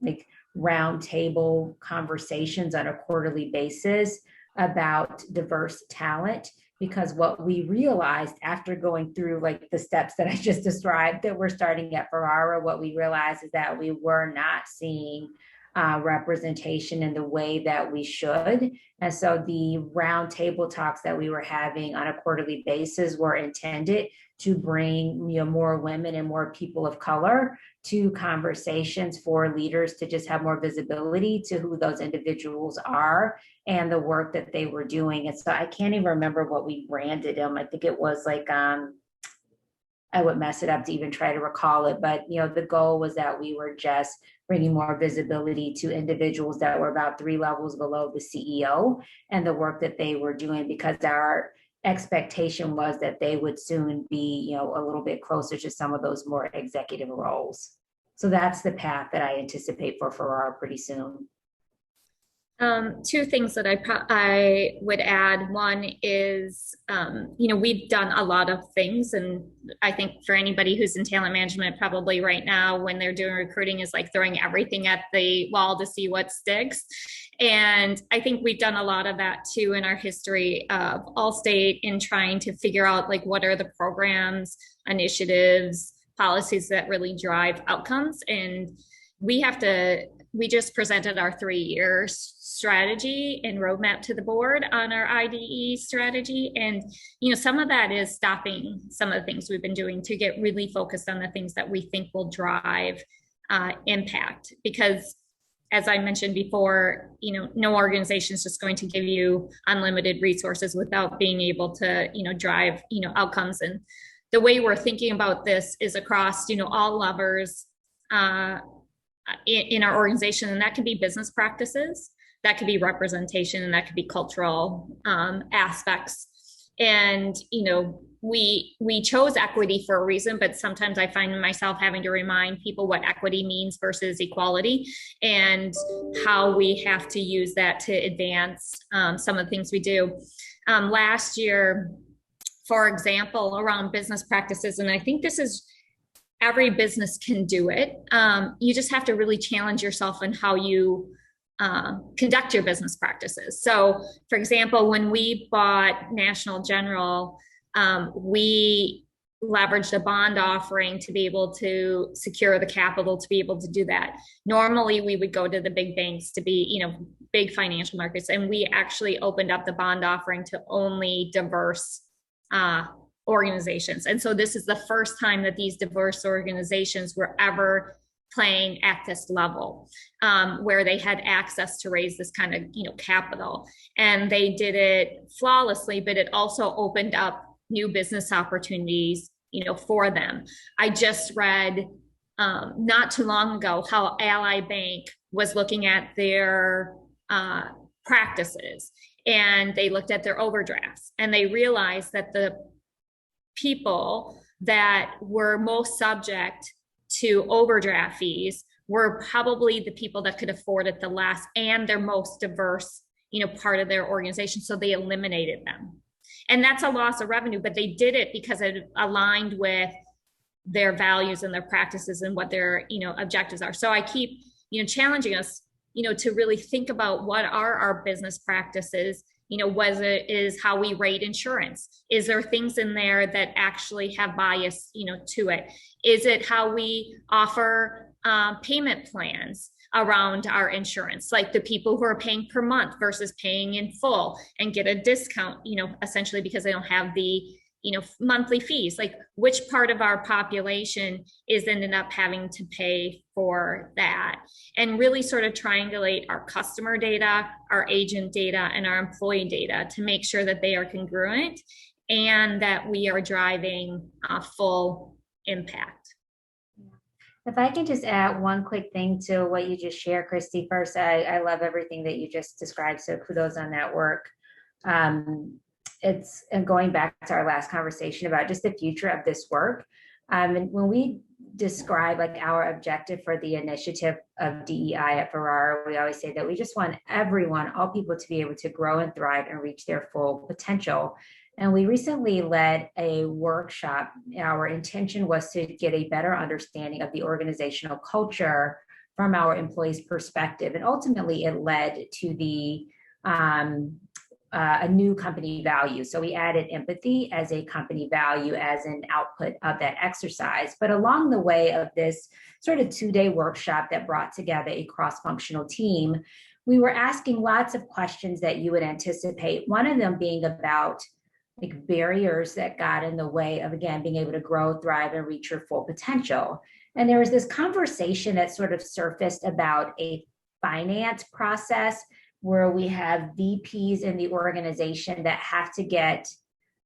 like roundtable conversations on a quarterly basis about diverse talent, because what we realized after going through like the steps that I just described that we're starting at Ferrara, what we realized is that we were not seeing representation in the way that we should. And so the roundtable talks that we were having on a quarterly basis were intended to bring more women and more people of color to conversations for leaders to just have more visibility to who those individuals are and the work that they were doing. And so I can't even remember what we branded them. I think it was like I would mess it up to even try to recall it, but the goal was that we were just bringing more visibility to individuals that were about 3 levels below the CEO and the work that they were doing, because our expectation was that they would soon be, a little bit closer to some of those more executive roles. So that's the path that I anticipate for Ferrara pretty soon. 2 things that I would add. One is, we've done a lot of things, and I think for anybody who's in talent management, probably right now when they're doing recruiting is like throwing everything at the wall to see what sticks. And I think we've done a lot of that too in our history of Allstate, in trying to figure out like what are the programs, initiatives, policies that really drive outcomes. And we just presented our 3-year strategy and roadmap to the board on our IDE strategy. And, some of that is stopping some of the things we've been doing to get really focused on the things that we think will drive impact. Because as I mentioned before, no organization is just going to give you unlimited resources without being able to, drive, outcomes. And the way we're thinking about this is across, all levers in our organization, and that can be business practices, that could be representation, and that could be cultural aspects. And we chose equity for a reason, but sometimes I find myself having to remind people what equity means versus equality, and how we have to use that to advance some of the things we do. Last year, for example, around business practices, and I think this is every business can do it. You just have to really challenge yourself in how you conduct your business practices. So, for example, when we bought National General, we leveraged a bond offering to be able to secure the capital to be able to do that. Normally, we would go to the big banks to be, big financial markets, and we actually opened up the bond offering to only diverse organizations. And so this is the first time that these diverse organizations were ever playing at this level, where they had access to raise this kind of, capital. And they did it flawlessly, but it also opened up new business opportunities, for them. I just read not too long ago how Ally Bank was looking at their practices, and they looked at their overdrafts, and they realized that the people that were most subject to overdraft fees were probably the people that could afford it the less and their most diverse, part of their organization. So they eliminated them. And that's a loss of revenue, but they did it because it aligned with their values and their practices and what their, objectives are. So I keep, challenging us, to really think about what are our business practices, whether it is how we rate insurance. Is there things in there that actually have bias, to it? Is it how we offer payment plans around our insurance, like the people who are paying per month versus paying in full and get a discount, essentially because they don't have the, monthly fees, like which part of our population is ended up having to pay for that, and really sort of triangulate our customer data, our agent data, and our employee data to make sure that they are congruent and that we are driving a full impact. If I can just add one quick thing to what you just shared, Christy. First, I love everything that you just described, so kudos on that work. It's going back to our last conversation about just the future of this work. And when we describe like our objective for the initiative of DEI at Ferrara, we always say that we just want everyone, all people, to be able to grow and thrive and reach their full potential. And we recently led a workshop. Our intention was to get a better understanding of the organizational culture from our employees' perspective. And ultimately it led to the a new company value. So we added empathy as a company value as an output of that exercise. But along the way of this sort of 2-day workshop that brought together a cross-functional team, we were asking lots of questions that you would anticipate. One of them being about like barriers that got in the way of, again, being able to grow, thrive, and reach your full potential. And there was this conversation that sort of surfaced about a finance process where we have VPs in the organization that have to get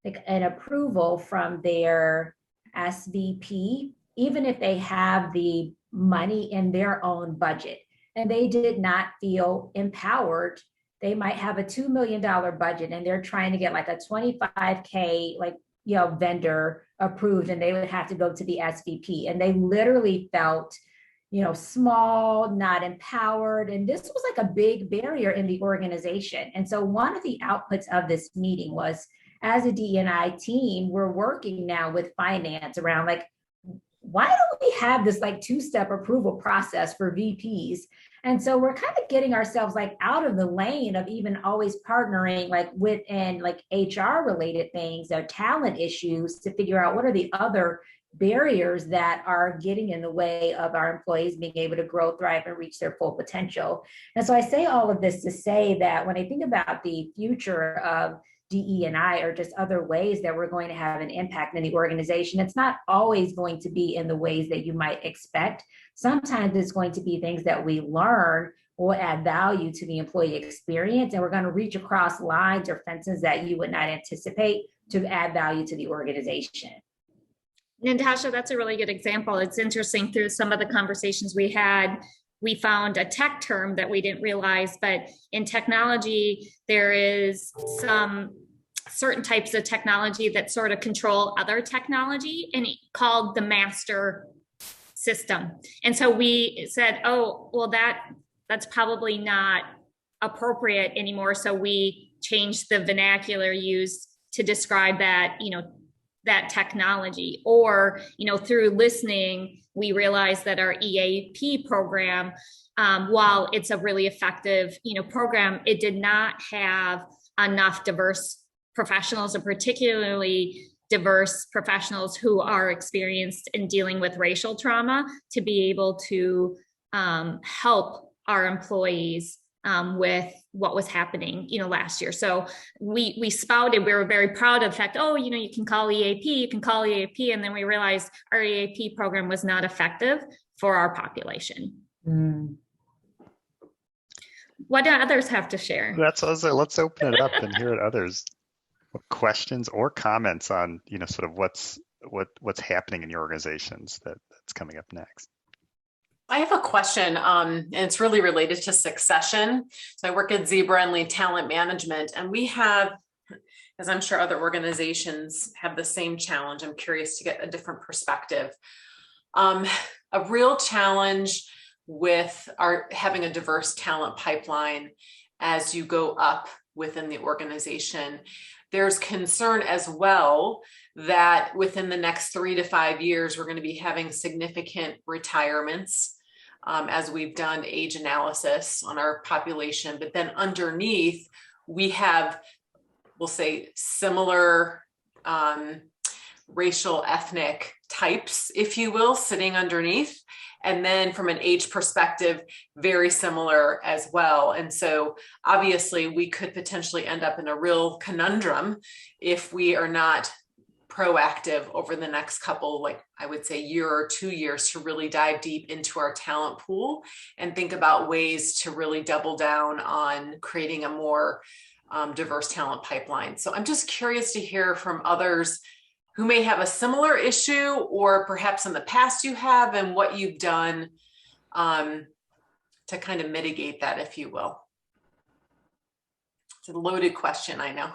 like an approval from their SVP, even if they have the money in their own budget. And they did not feel empowered. They might have a $2 million budget and they're trying to get like a $25K vendor approved, and they would have to go to the SVP. And they literally felt small, not empowered. And this was like a big barrier in the organization. And so one of the outputs of this meeting was, as a DE&I team, we're working now with finance around like, why don't we have this like 2-step approval process for VPs? And so we're kind of getting ourselves like out of the lane of even always partnering like within like HR related things or talent issues to figure out what are the other barriers that are getting in the way of our employees being able to grow, thrive, and reach their full potential. And so I say all of this to say that when I think about the future of DE&I or just other ways that we're going to have an impact in the organization, it's not always going to be in the ways that you might expect. Sometimes it's going to be things that we learn will add value to the employee experience, and we're going to reach across lines or fences that you would not anticipate to add value to the organization. Natasha, that's a really good example. It's interesting, through some of the conversations we had, we found a tech term that we didn't realize, but in technology, there is some certain types of technology that sort of control other technology, and called the master system. And so we said, oh, well, that's probably not appropriate anymore. So we changed the vernacular used to describe that, that technology. Or, through listening, we realized that our EAP program, while it's a really effective, program, it did not have enough diverse professionals, and particularly diverse professionals who are experienced in dealing with racial trauma, to be able to help our employees with what was happening, last year. So we spouted, we were very proud of the fact, you can call EAP, and then we realized our EAP program was not effective for our population. What do others have to share? That's also, let's open it up and hear what others, what questions or comments on, sort of what's happening in your organizations that's coming up next. I have a question, and it's really related to succession. So I work at Zebra and lead talent management, and we have as I'm sure other organizations have the same challenge. I'm curious to get a different perspective. A real challenge with having a diverse talent pipeline as you go up within the organization. There's concern as well that within the next 3 to 5 years, we're going to be having significant retirements as we've done age analysis on our population. But then underneath, we have, we'll say, similar racial, ethnic types, if you will, sitting underneath. And then from an age perspective, very similar as well. And so obviously we could potentially end up in a real conundrum if we are not proactive over the next couple, like I would say year or 2 years, to really dive deep into our talent pool and think about ways to really double down on creating a more diverse talent pipeline. So I'm just curious to hear from others who may have a similar issue, or perhaps in the past you have, and what you've done to kind of mitigate that, if you will. It's a loaded question, I know.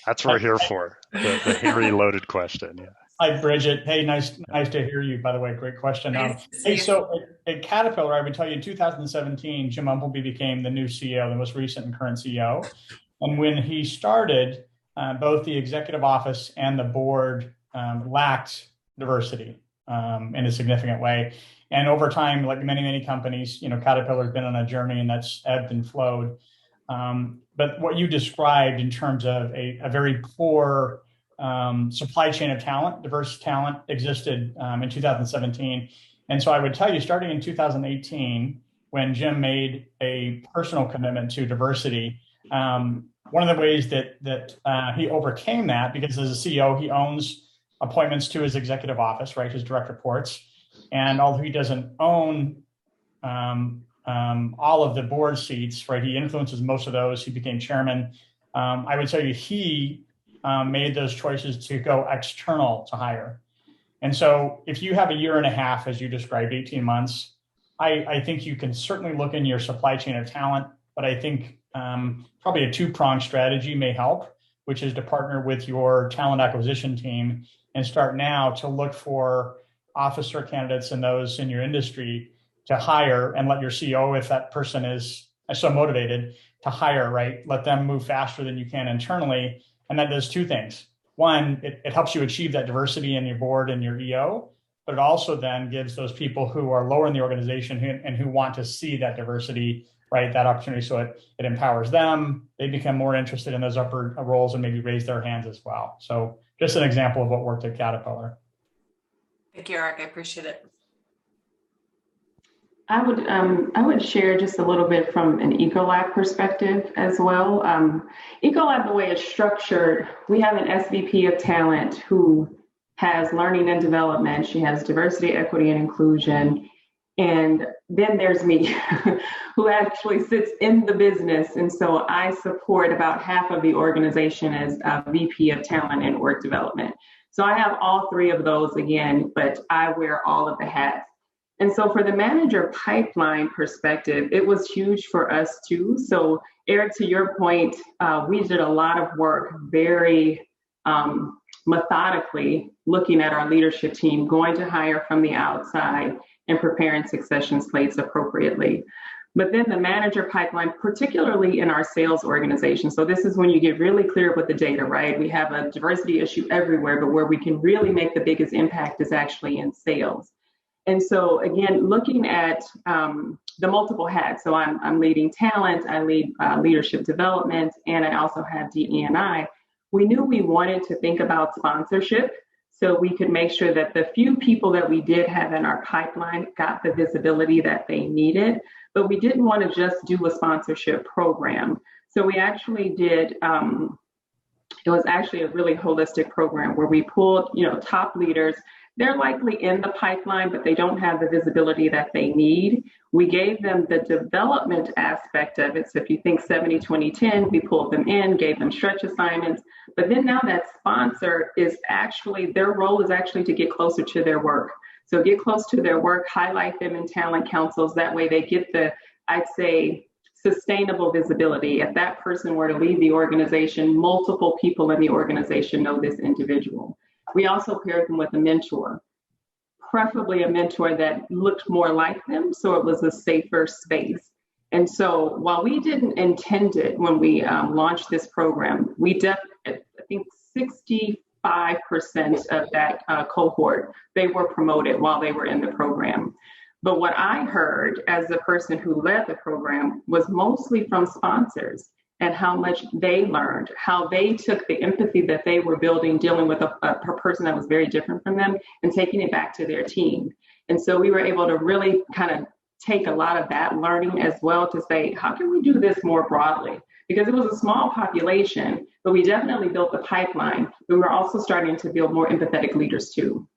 That's what we're here for, the hairy loaded question. Yeah. Hi, Bridget. Hey, nice to hear you, by the way. Great question. Hey, so at Caterpillar, I would tell you in 2017, Jim Umpleby became the new CEO, the most recent and current CEO. And when he started, both the executive office and the board lacked diversity in a significant way. And over time, like many companies, Caterpillar's been on a journey, and that's ebbed and flowed. But what you described in terms of a very poor supply chain of talent, diverse talent, existed in 2017. And so I would tell you, starting in 2018, when Jim made a personal commitment to diversity, one of the ways that he overcame that, because as a CEO, he owns appointments to his executive office, right, his direct reports. And although he doesn't own all of the board seats, right, he influences most of those. He became chairman. I would tell you, he made those choices to go external to hire. And so if you have a year and a half, as you described, 18 months, I think you can certainly look in your supply chain of talent, but I think probably a two-pronged strategy may help, which is to partner with your talent acquisition team and start now to look for officer candidates and those in your industry to hire, and let your CEO, if that person is so motivated to hire, right, let them move faster than you can internally. And that does two things. One, it helps you achieve that diversity in your board and your EO, but it also then gives those people who are lower in the organization and who want to see that diversity, right, that opportunity. So it empowers them. They become more interested in those upper roles and maybe raise their hands as well. So just an example of what worked at Caterpillar. Thank you, Eric. I appreciate it. I would share just a little bit from an Ecolab perspective as well. Ecolab, the way it's structured, we have an SVP of talent who has learning and development. She has diversity, equity, and inclusion. And then there's me, who actually sits in the business. And so I support about half of the organization as a VP of talent and work development. So I have all three of those again, but I wear all of the hats. And so for the manager pipeline perspective, it was huge for us too. So Eric, to your point, we did a lot of work very methodically looking at our leadership team, going to hire from the outside and preparing succession slates appropriately. But then the manager pipeline, particularly in our sales organization. So this is when you get really clear with the data, right? We have a diversity issue everywhere, but where we can really make the biggest impact is actually in sales. And so again, looking at the multiple hats. So I'm leading talent, I lead leadership development, and I also have DE&I. We knew we wanted to think about sponsorship so we could make sure that the few people that we did have in our pipeline got the visibility that they needed, but we didn't want to just do a sponsorship program. So we actually did, it was actually a really holistic program where we pulled, top leaders. They're likely in the pipeline, but they don't have the visibility that they need. We gave them the development aspect of it. So if you think 70, 20, 10, we pulled them in, gave them stretch assignments. But then now that sponsor is actually, their role is actually to get closer to their work. So get close to their work, highlight them in talent councils. That way they get the, I'd say, sustainable visibility. If that person were to leave the organization, multiple people in the organization know this individual. We also paired them with a mentor, preferably a mentor that looked more like them, so it was a safer space. And so while we didn't intend it when we launched this program, I think 65% of that cohort, they were promoted while they were in the program. But what I heard as the person who led the program was mostly from sponsors and how much they learned, how they took the empathy that they were building, dealing with a person that was very different from them and taking it back to their team. And so we were able to really kind of take a lot of that learning as well to say, how can we do this more broadly? Because it was a small population, but we definitely built the pipeline. We were also starting to build more empathetic leaders too.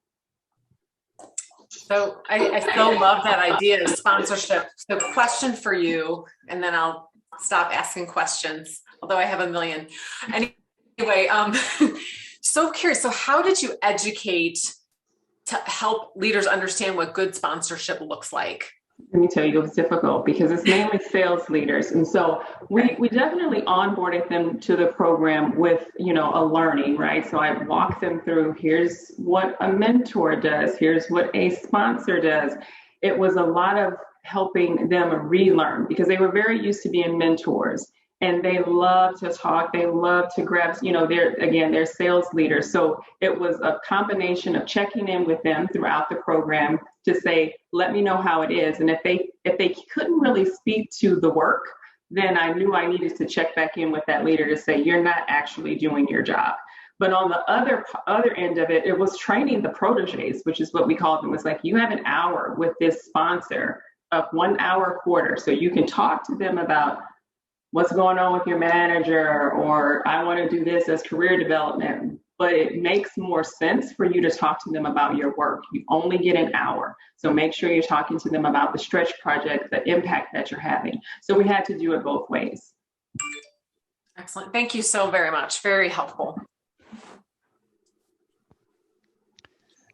So I still love that idea of sponsorship. So question for you, and then I'll stop asking questions, although I have a million. Anyway, so curious. So how did you educate to help leaders understand what good sponsorship looks like? Let me tell you, it was difficult because it's mainly sales leaders. And so we definitely onboarded them to the program with, a learning, right? So I walked them through, here's what a mentor does, here's what a sponsor does. It was a lot of helping them relearn because they were very used to being mentors. And they love to talk. They love to grab, they're sales leaders. So it was a combination of checking in with them throughout the program to say, let me know how it is. And if they couldn't really speak to the work, then I knew I needed to check back in with that leader to say, you're not actually doing your job. But on the other end of it, it was training the proteges, which is what we called them. It's like, you have an hour with this sponsor of 1 hour a quarter. So you can talk to them about what's going on with your manager, or I want to do this as career development, but it makes more sense for you to talk to them about your work. You only get an hour. So make sure you're talking to them about the stretch project, the impact that you're having. So we had to do it both ways. Excellent. Thank you so very much. Very helpful.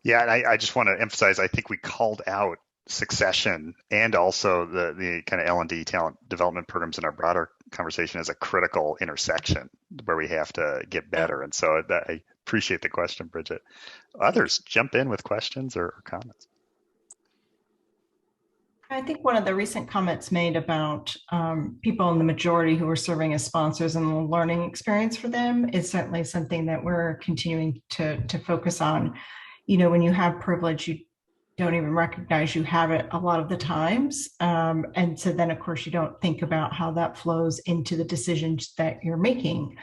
Yeah, and I just want to emphasize, I think we called out succession and also the kind of L&D talent development programs in our broader conversation as a critical intersection where we have to get better. And so I appreciate the question, Bridget. Others jump in with questions or comments. I think one of the recent comments made about people in the majority who are serving as sponsors and the learning experience for them is certainly something that we're continuing to focus on. When you have privilege, you don't even recognize you have it a lot of the times. And so then, of course, you don't think about how that flows into the decisions that you're making,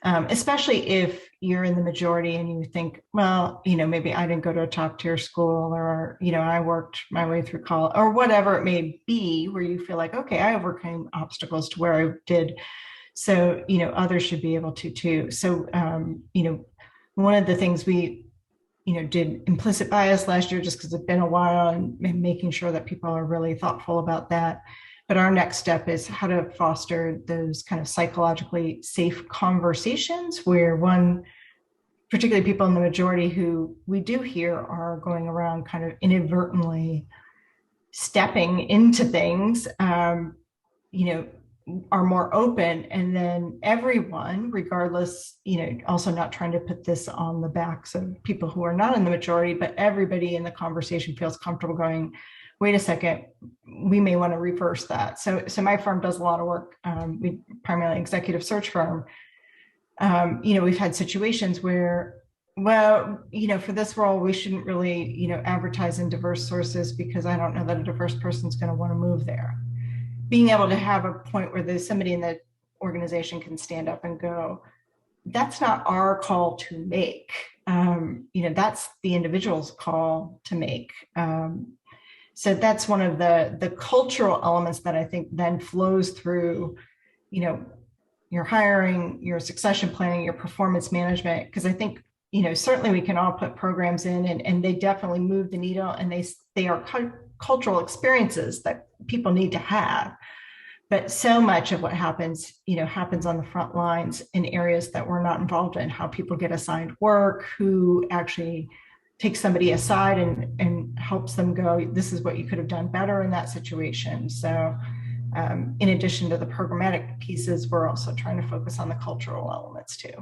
especially if you're in the majority and you think, well, maybe I didn't go to a top tier school, or, I worked my way through college, or whatever it may be, where you feel like, okay, I overcame obstacles to where I did. So, others should be able to too. So, one of the things we did implicit bias last year, just because it's been a while, and making sure that people are really thoughtful about that. But our next step is how to foster those kind of psychologically safe conversations where particularly people in the majority who we do hear are going around kind of inadvertently stepping into things, are more open, and then everyone, regardless, also not trying to put this on the backs of people who are not in the majority, but everybody in the conversation feels comfortable going, wait a second, we may want to reverse that. So my firm does a lot of work. We primarily executive search firm. We've had situations where, for this role, we shouldn't really, advertise in diverse sources because I don't know that a diverse person's going to want to move there. Being able to have a point where there's somebody in the organization can stand up and go, that's not our call to make. That's the individual's call to make. So that's one of the cultural elements that I think then flows through, your hiring, your succession planning, your performance management. Because I think, certainly we can all put programs in and they definitely move the needle, and they are cultural experiences that people need to have. But so much of what happens, happens on the front lines in areas that we're not involved in, how people get assigned work, who actually takes somebody aside and helps them go, this is what you could have done better in that situation. So in addition to the programmatic pieces, we're also trying to focus on the cultural elements too.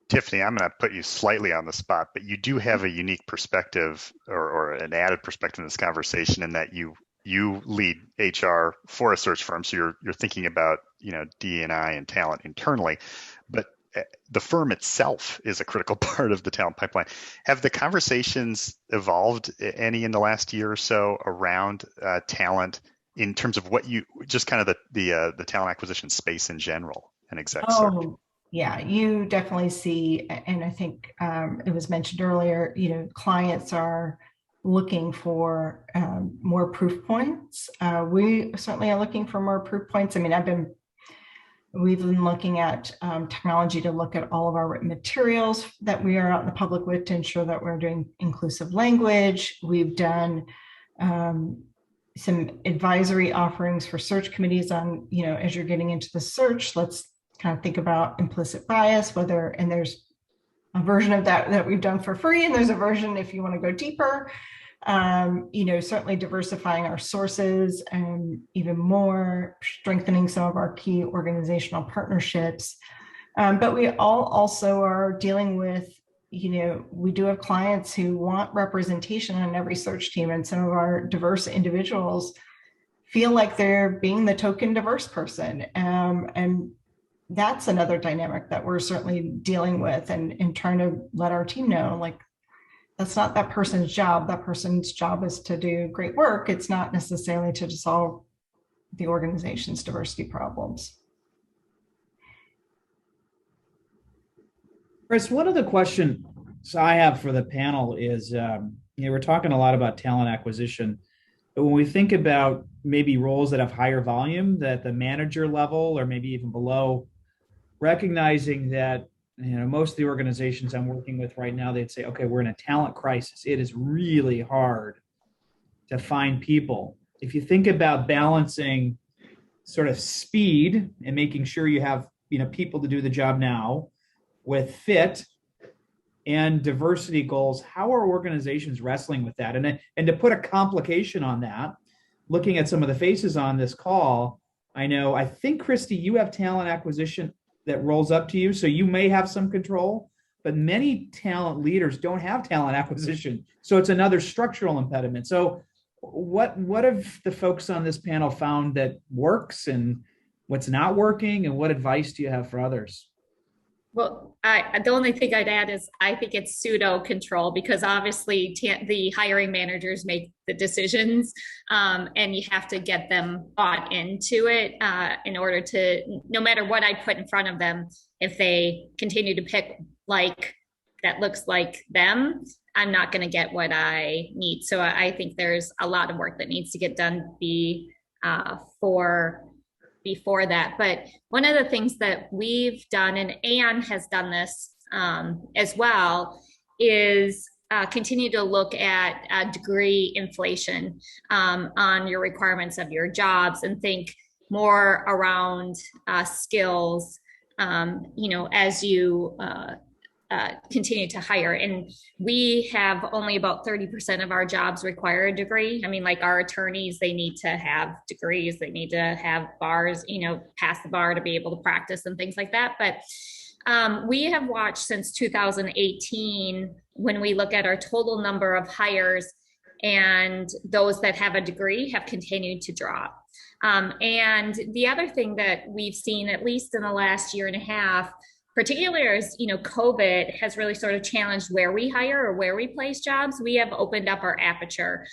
Tiffany, I'm going to put you slightly on the spot, but you do have a unique perspective or an added perspective in this conversation in that you lead HR for a search firm. So you're thinking about, DE&I and talent internally, but the firm itself is a critical part of the talent pipeline. Have the conversations evolved any in the last year or so around talent in terms of what you just kind of the talent acquisition space in general and exec search? Yeah, you definitely see, and I think it was mentioned earlier, clients are looking for more proof points. We certainly are looking for more proof points. I mean, we've been looking at technology to look at all of our written materials that we are out in the public with to ensure that we're doing inclusive language. We've done some advisory offerings for search committees on, as you're getting into the search, let's kind of think about implicit bias, and there's a version of that we've done for free, and there's a version if you want to go deeper. Certainly diversifying our sources and even more strengthening some of our key organizational partnerships. But we also are dealing with, we do have clients who want representation on every search team, and some of our diverse individuals feel like they're being the token diverse person. And that's another dynamic that we're certainly dealing with and trying to let our team know, like, that's not that person's job. That person's job is to do great work. It's not necessarily to solve the organization's diversity problems. Chris, one of the questions I have for the panel is, we're talking a lot about talent acquisition, but when we think about maybe roles that have higher volume, that the manager level or maybe even below, recognizing that most of the organizations I'm working with right now, they'd say, okay, we're in a talent crisis. It is really hard to find people. If you think about balancing sort of speed and making sure you have people to do the job now with fit and diversity goals, how are organizations wrestling with that? And to put a complication on that, looking at some of the faces on this call, I think, Christy, you have talent acquisition that rolls up to you, so you may have some control, but many talent leaders don't have talent acquisition, so it's another structural impediment. So what have the folks on this panel found that works and what's not working, and what advice do you have for others? Well, the only thing I'd add is I think it's pseudo control, because obviously the hiring managers make the decisions, and you have to get them bought into it in order to, no matter what I put in front of them, if they continue to pick that looks like them, I'm not going to get what I need. So I think there's a lot of work that needs to get done before that. But one of the things that we've done, and Anne has done this as well, is continue to look at degree inflation on your requirements of your jobs, and think more around skills, as you continue to hire. And we have only about 30% of our jobs require a degree. I mean, like our attorneys, they need to have degrees, they need to have bars, pass the bar to be able to practice and things like that. But we have watched since 2018, when we look at our total number of hires, and those that have a degree have continued to drop. And the other thing that we've seen, at least in the last year and a half, particularly as COVID has really sort of challenged where we hire or where we place jobs, we have opened up our aperture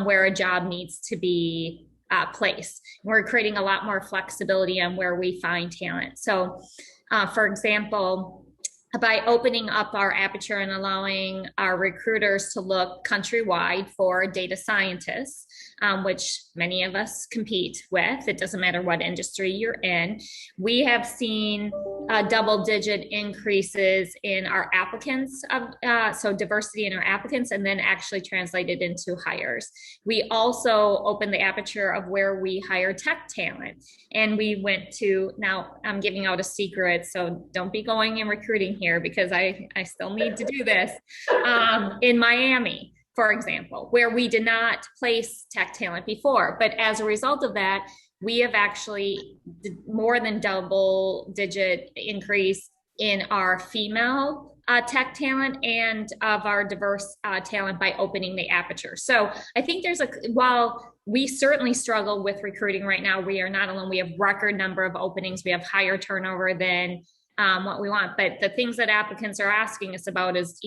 where a job needs to be placed. We're creating a lot more flexibility on where we find talent. So, for example, by opening up our aperture and allowing our recruiters to look countrywide for data scientists, which many of us compete with, it doesn't matter what industry you're in, we have seen double-digit increases in our applicants, so diversity in our applicants, and then actually translated into hires. We also opened the aperture of where we hire tech talent, and we went to, now I'm giving out a secret, so don't be going and recruiting here, because I still need to do this, in Miami. for example, where we did not place tech talent before. But as a result of that, we have actually more than double-digit increase in our female tech talent and of our diverse talent by opening the aperture. So I think while we certainly struggle with recruiting right now, we are not alone. We have record number of openings. We have higher turnover than what we want. But the things that applicants are asking us about is,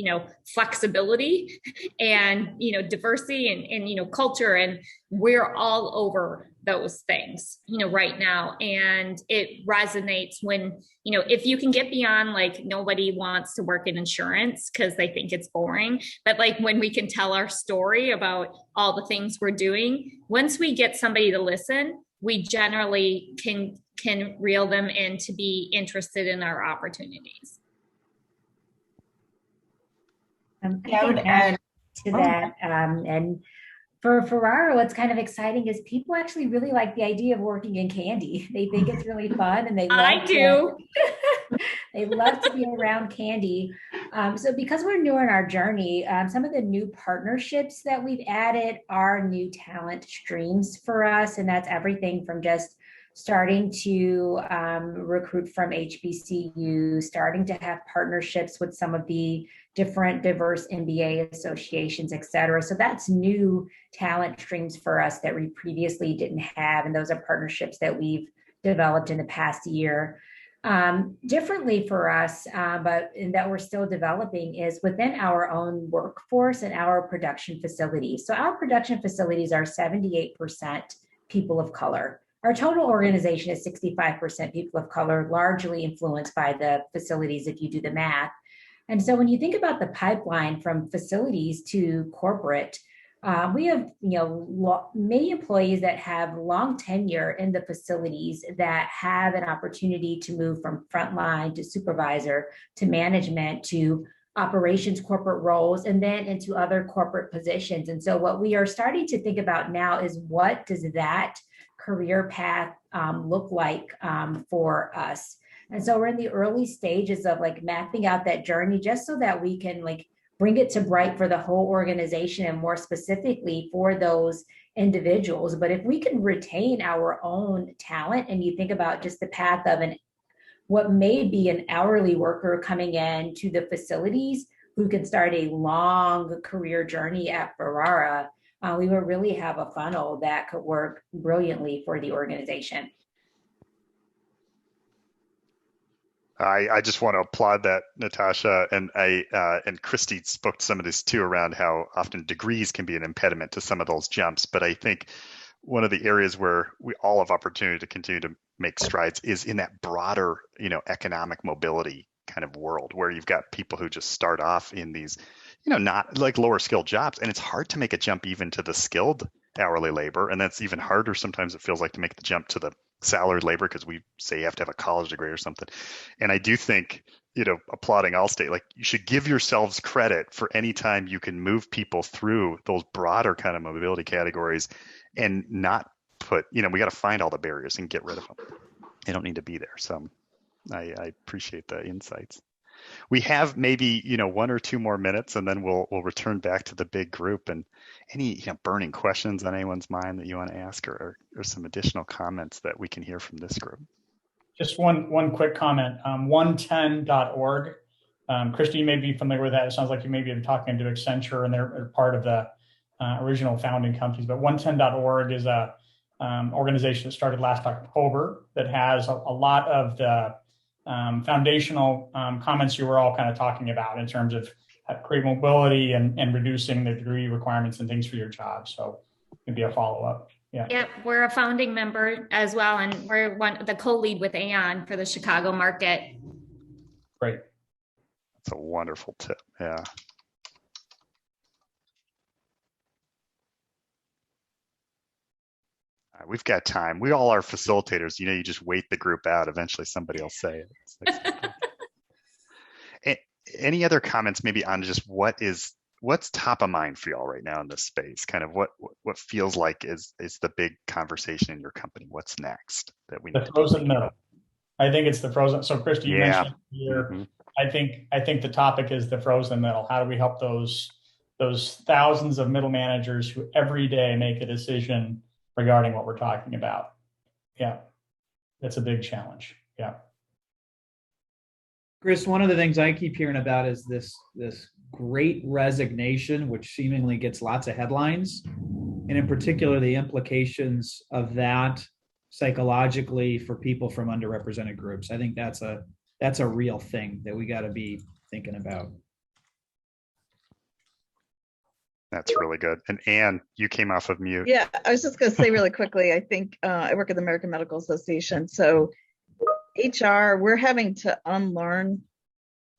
flexibility and, diversity and culture. And we're all over those things, right now. And it resonates when, if you can get beyond like nobody wants to work in insurance because they think it's boring, but like when we can tell our story about all the things we're doing, once we get somebody to listen, we generally can reel them in to be interested in our opportunities. I would add to that, and for Ferrara, what's kind of exciting is people actually really like the idea of working in candy. They think it's really fun, and they love to be around candy. So because we're new in our journey, some of the new partnerships that we've added are new talent streams for us, and that's everything from just starting to recruit from HBCU, starting to have partnerships with some of the different diverse MBA associations, et cetera. So that's new talent streams for us that we previously didn't have. And those are partnerships that we've developed in the past year. Differently for us, but that we're still developing is within our own workforce and our production facilities. So our production facilities are 78% people of color. Our total organization is 65% people of color, largely influenced by the facilities if you do the math. And so when you think about the pipeline from facilities to corporate, we have many employees that have long tenure in the facilities that have an opportunity to move from frontline to supervisor to management to operations corporate roles and then into other corporate positions. And so what we are starting to think about now is what does that career path look like for us? And so we're in the early stages of like mapping out that journey just so that we can like bring it to bright for the whole organization and more specifically for those individuals. But if we can retain our own talent and you think about just the path of what may be an hourly worker coming in to the facilities who can start a long career journey at Ferrara, we will really have a funnel that could work brilliantly for the organization. I just want to applaud that, Natasha, and Christy spoke to some of this too around how often degrees can be an impediment to some of those jumps. But I think one of the areas where we all have opportunity to continue to make strides is in that broader, economic mobility kind of world where you've got people who just start off in these, not like lower skilled jobs, and it's hard to make a jump even to the skilled hourly labor, and that's even harder sometimes it feels like to make the jump to the salaried labor because we say you have to have a college degree or something. And I do think, applauding Allstate, like you should give yourselves credit for any time you can move people through those broader kind of mobility categories and not put, we got to find all the barriers and get rid of them. They don't need to be there. So I appreciate the insights. We have maybe, one or two more minutes and then we'll return back to the big group. And any burning questions on anyone's mind that you want to ask or some additional comments that we can hear from this group? Just one quick comment. 110.org. Christy, you may be familiar with that. It sounds like you may be talking to Accenture and they're part of the original founding companies. But 110.org is a organization that started last October that has a lot of the foundational comments you were all kind of talking about in terms of creating mobility and reducing the degree requirements and things for your job. So it can be a follow-up. Yeah. Yep, we're a founding member as well, and we're the co-lead with Aon for the Chicago market. Great. That's a wonderful tip. Yeah. We've got time. We all are facilitators. You just wait the group out. Eventually somebody will say it. Any other comments maybe on just what's top of mind for y'all right now in this space? Kind of what feels like is the big conversation in your company? What's next that we need the frozen middle? I think it's the frozen. So Christy, you mentioned here, I think the topic is the frozen middle. How do we help those those thousands of middle managers who every day make a decision regarding what we're talking about. Yeah, that's a big challenge. Yeah. Chris, one of the things I keep hearing about is this great resignation, which seemingly gets lots of headlines, and in particular, the implications of that psychologically for people from underrepresented groups. I think that's a real thing that we got to be thinking about. That's really good. And Anne, you came off of mute. Yeah, I was just going to say really quickly, I think I work at the American Medical Association. So HR, we're having to unlearn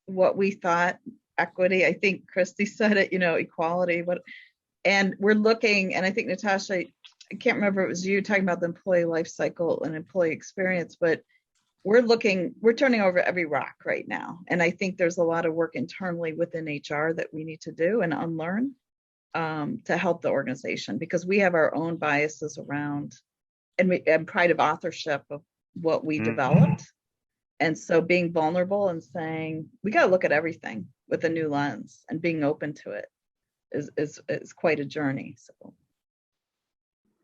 what we thought equity. I think Christy said it, equality. And we're looking, and I think Natasha, I can't remember if it was you talking about the employee life cycle and employee experience, but we're turning over every rock right now. And I think there's a lot of work internally within HR that we need to do and unlearn to help the organization, because we have our own biases around and pride of authorship of what we developed. And so being vulnerable and saying, we got to look at everything with a new lens and being open to it is quite a journey. So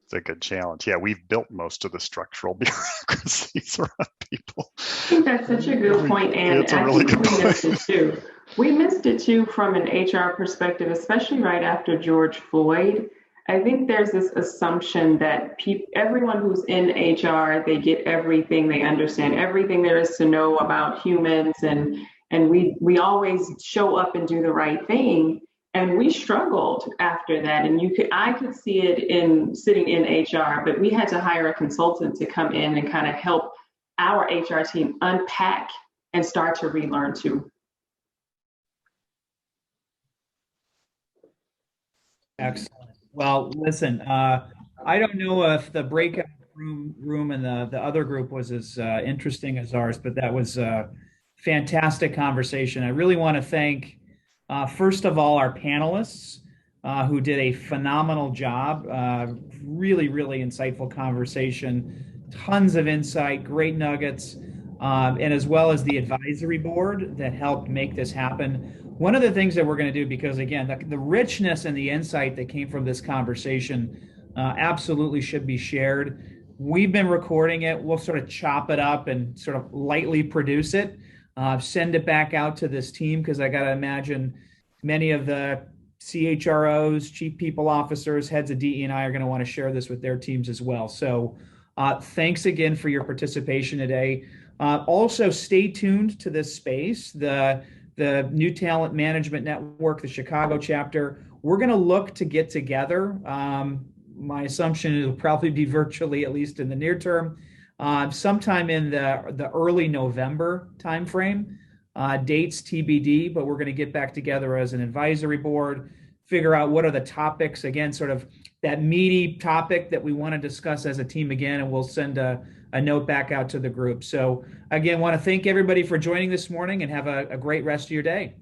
it's a good challenge. Yeah, we've built most of the structural bureaucracies around people. I think that's such a good point, and it's a really good point. Missed it too. We missed it too from an HR perspective, especially right after George Floyd. I think there's this assumption that everyone who's in HR, they get everything, they understand everything there is to know about humans, and we always show up and do the right thing. And we struggled after that. And I could see it in sitting in HR, but we had to hire a consultant to come in and kind of help our HR team unpack and start to relearn too. Excellent. Well, listen, I don't know if the breakout room and the other group was as interesting as ours, but that was a fantastic conversation. I really want to thank, first of all, our panelists who did a phenomenal job. Really, really insightful conversation, tons of insight, great nuggets, and as well as the advisory board that helped make this happen. One of the things that we're going to do, because again, the richness and the insight that came from this conversation absolutely should be shared. We've been recording it. We'll sort of chop it up and sort of lightly produce it, send it back out to this team, because I got to imagine many of the CHROs, chief people officers, heads of DE&I are going to want to share this with their teams as well. So thanks again for your participation today. Also, stay tuned to this space. The New Talent Management Network, the Chicago chapter, we're going to look to get together. My assumption is it'll probably be virtually, at least in the near term, sometime in the early November timeframe. Dates TBD, but we're going to get back together as an advisory board, figure out what are the topics, again, sort of that meaty topic that we want to discuss as a team again, and we'll send a note back out to the group. So again, want to thank everybody for joining this morning, and have a great rest of your day.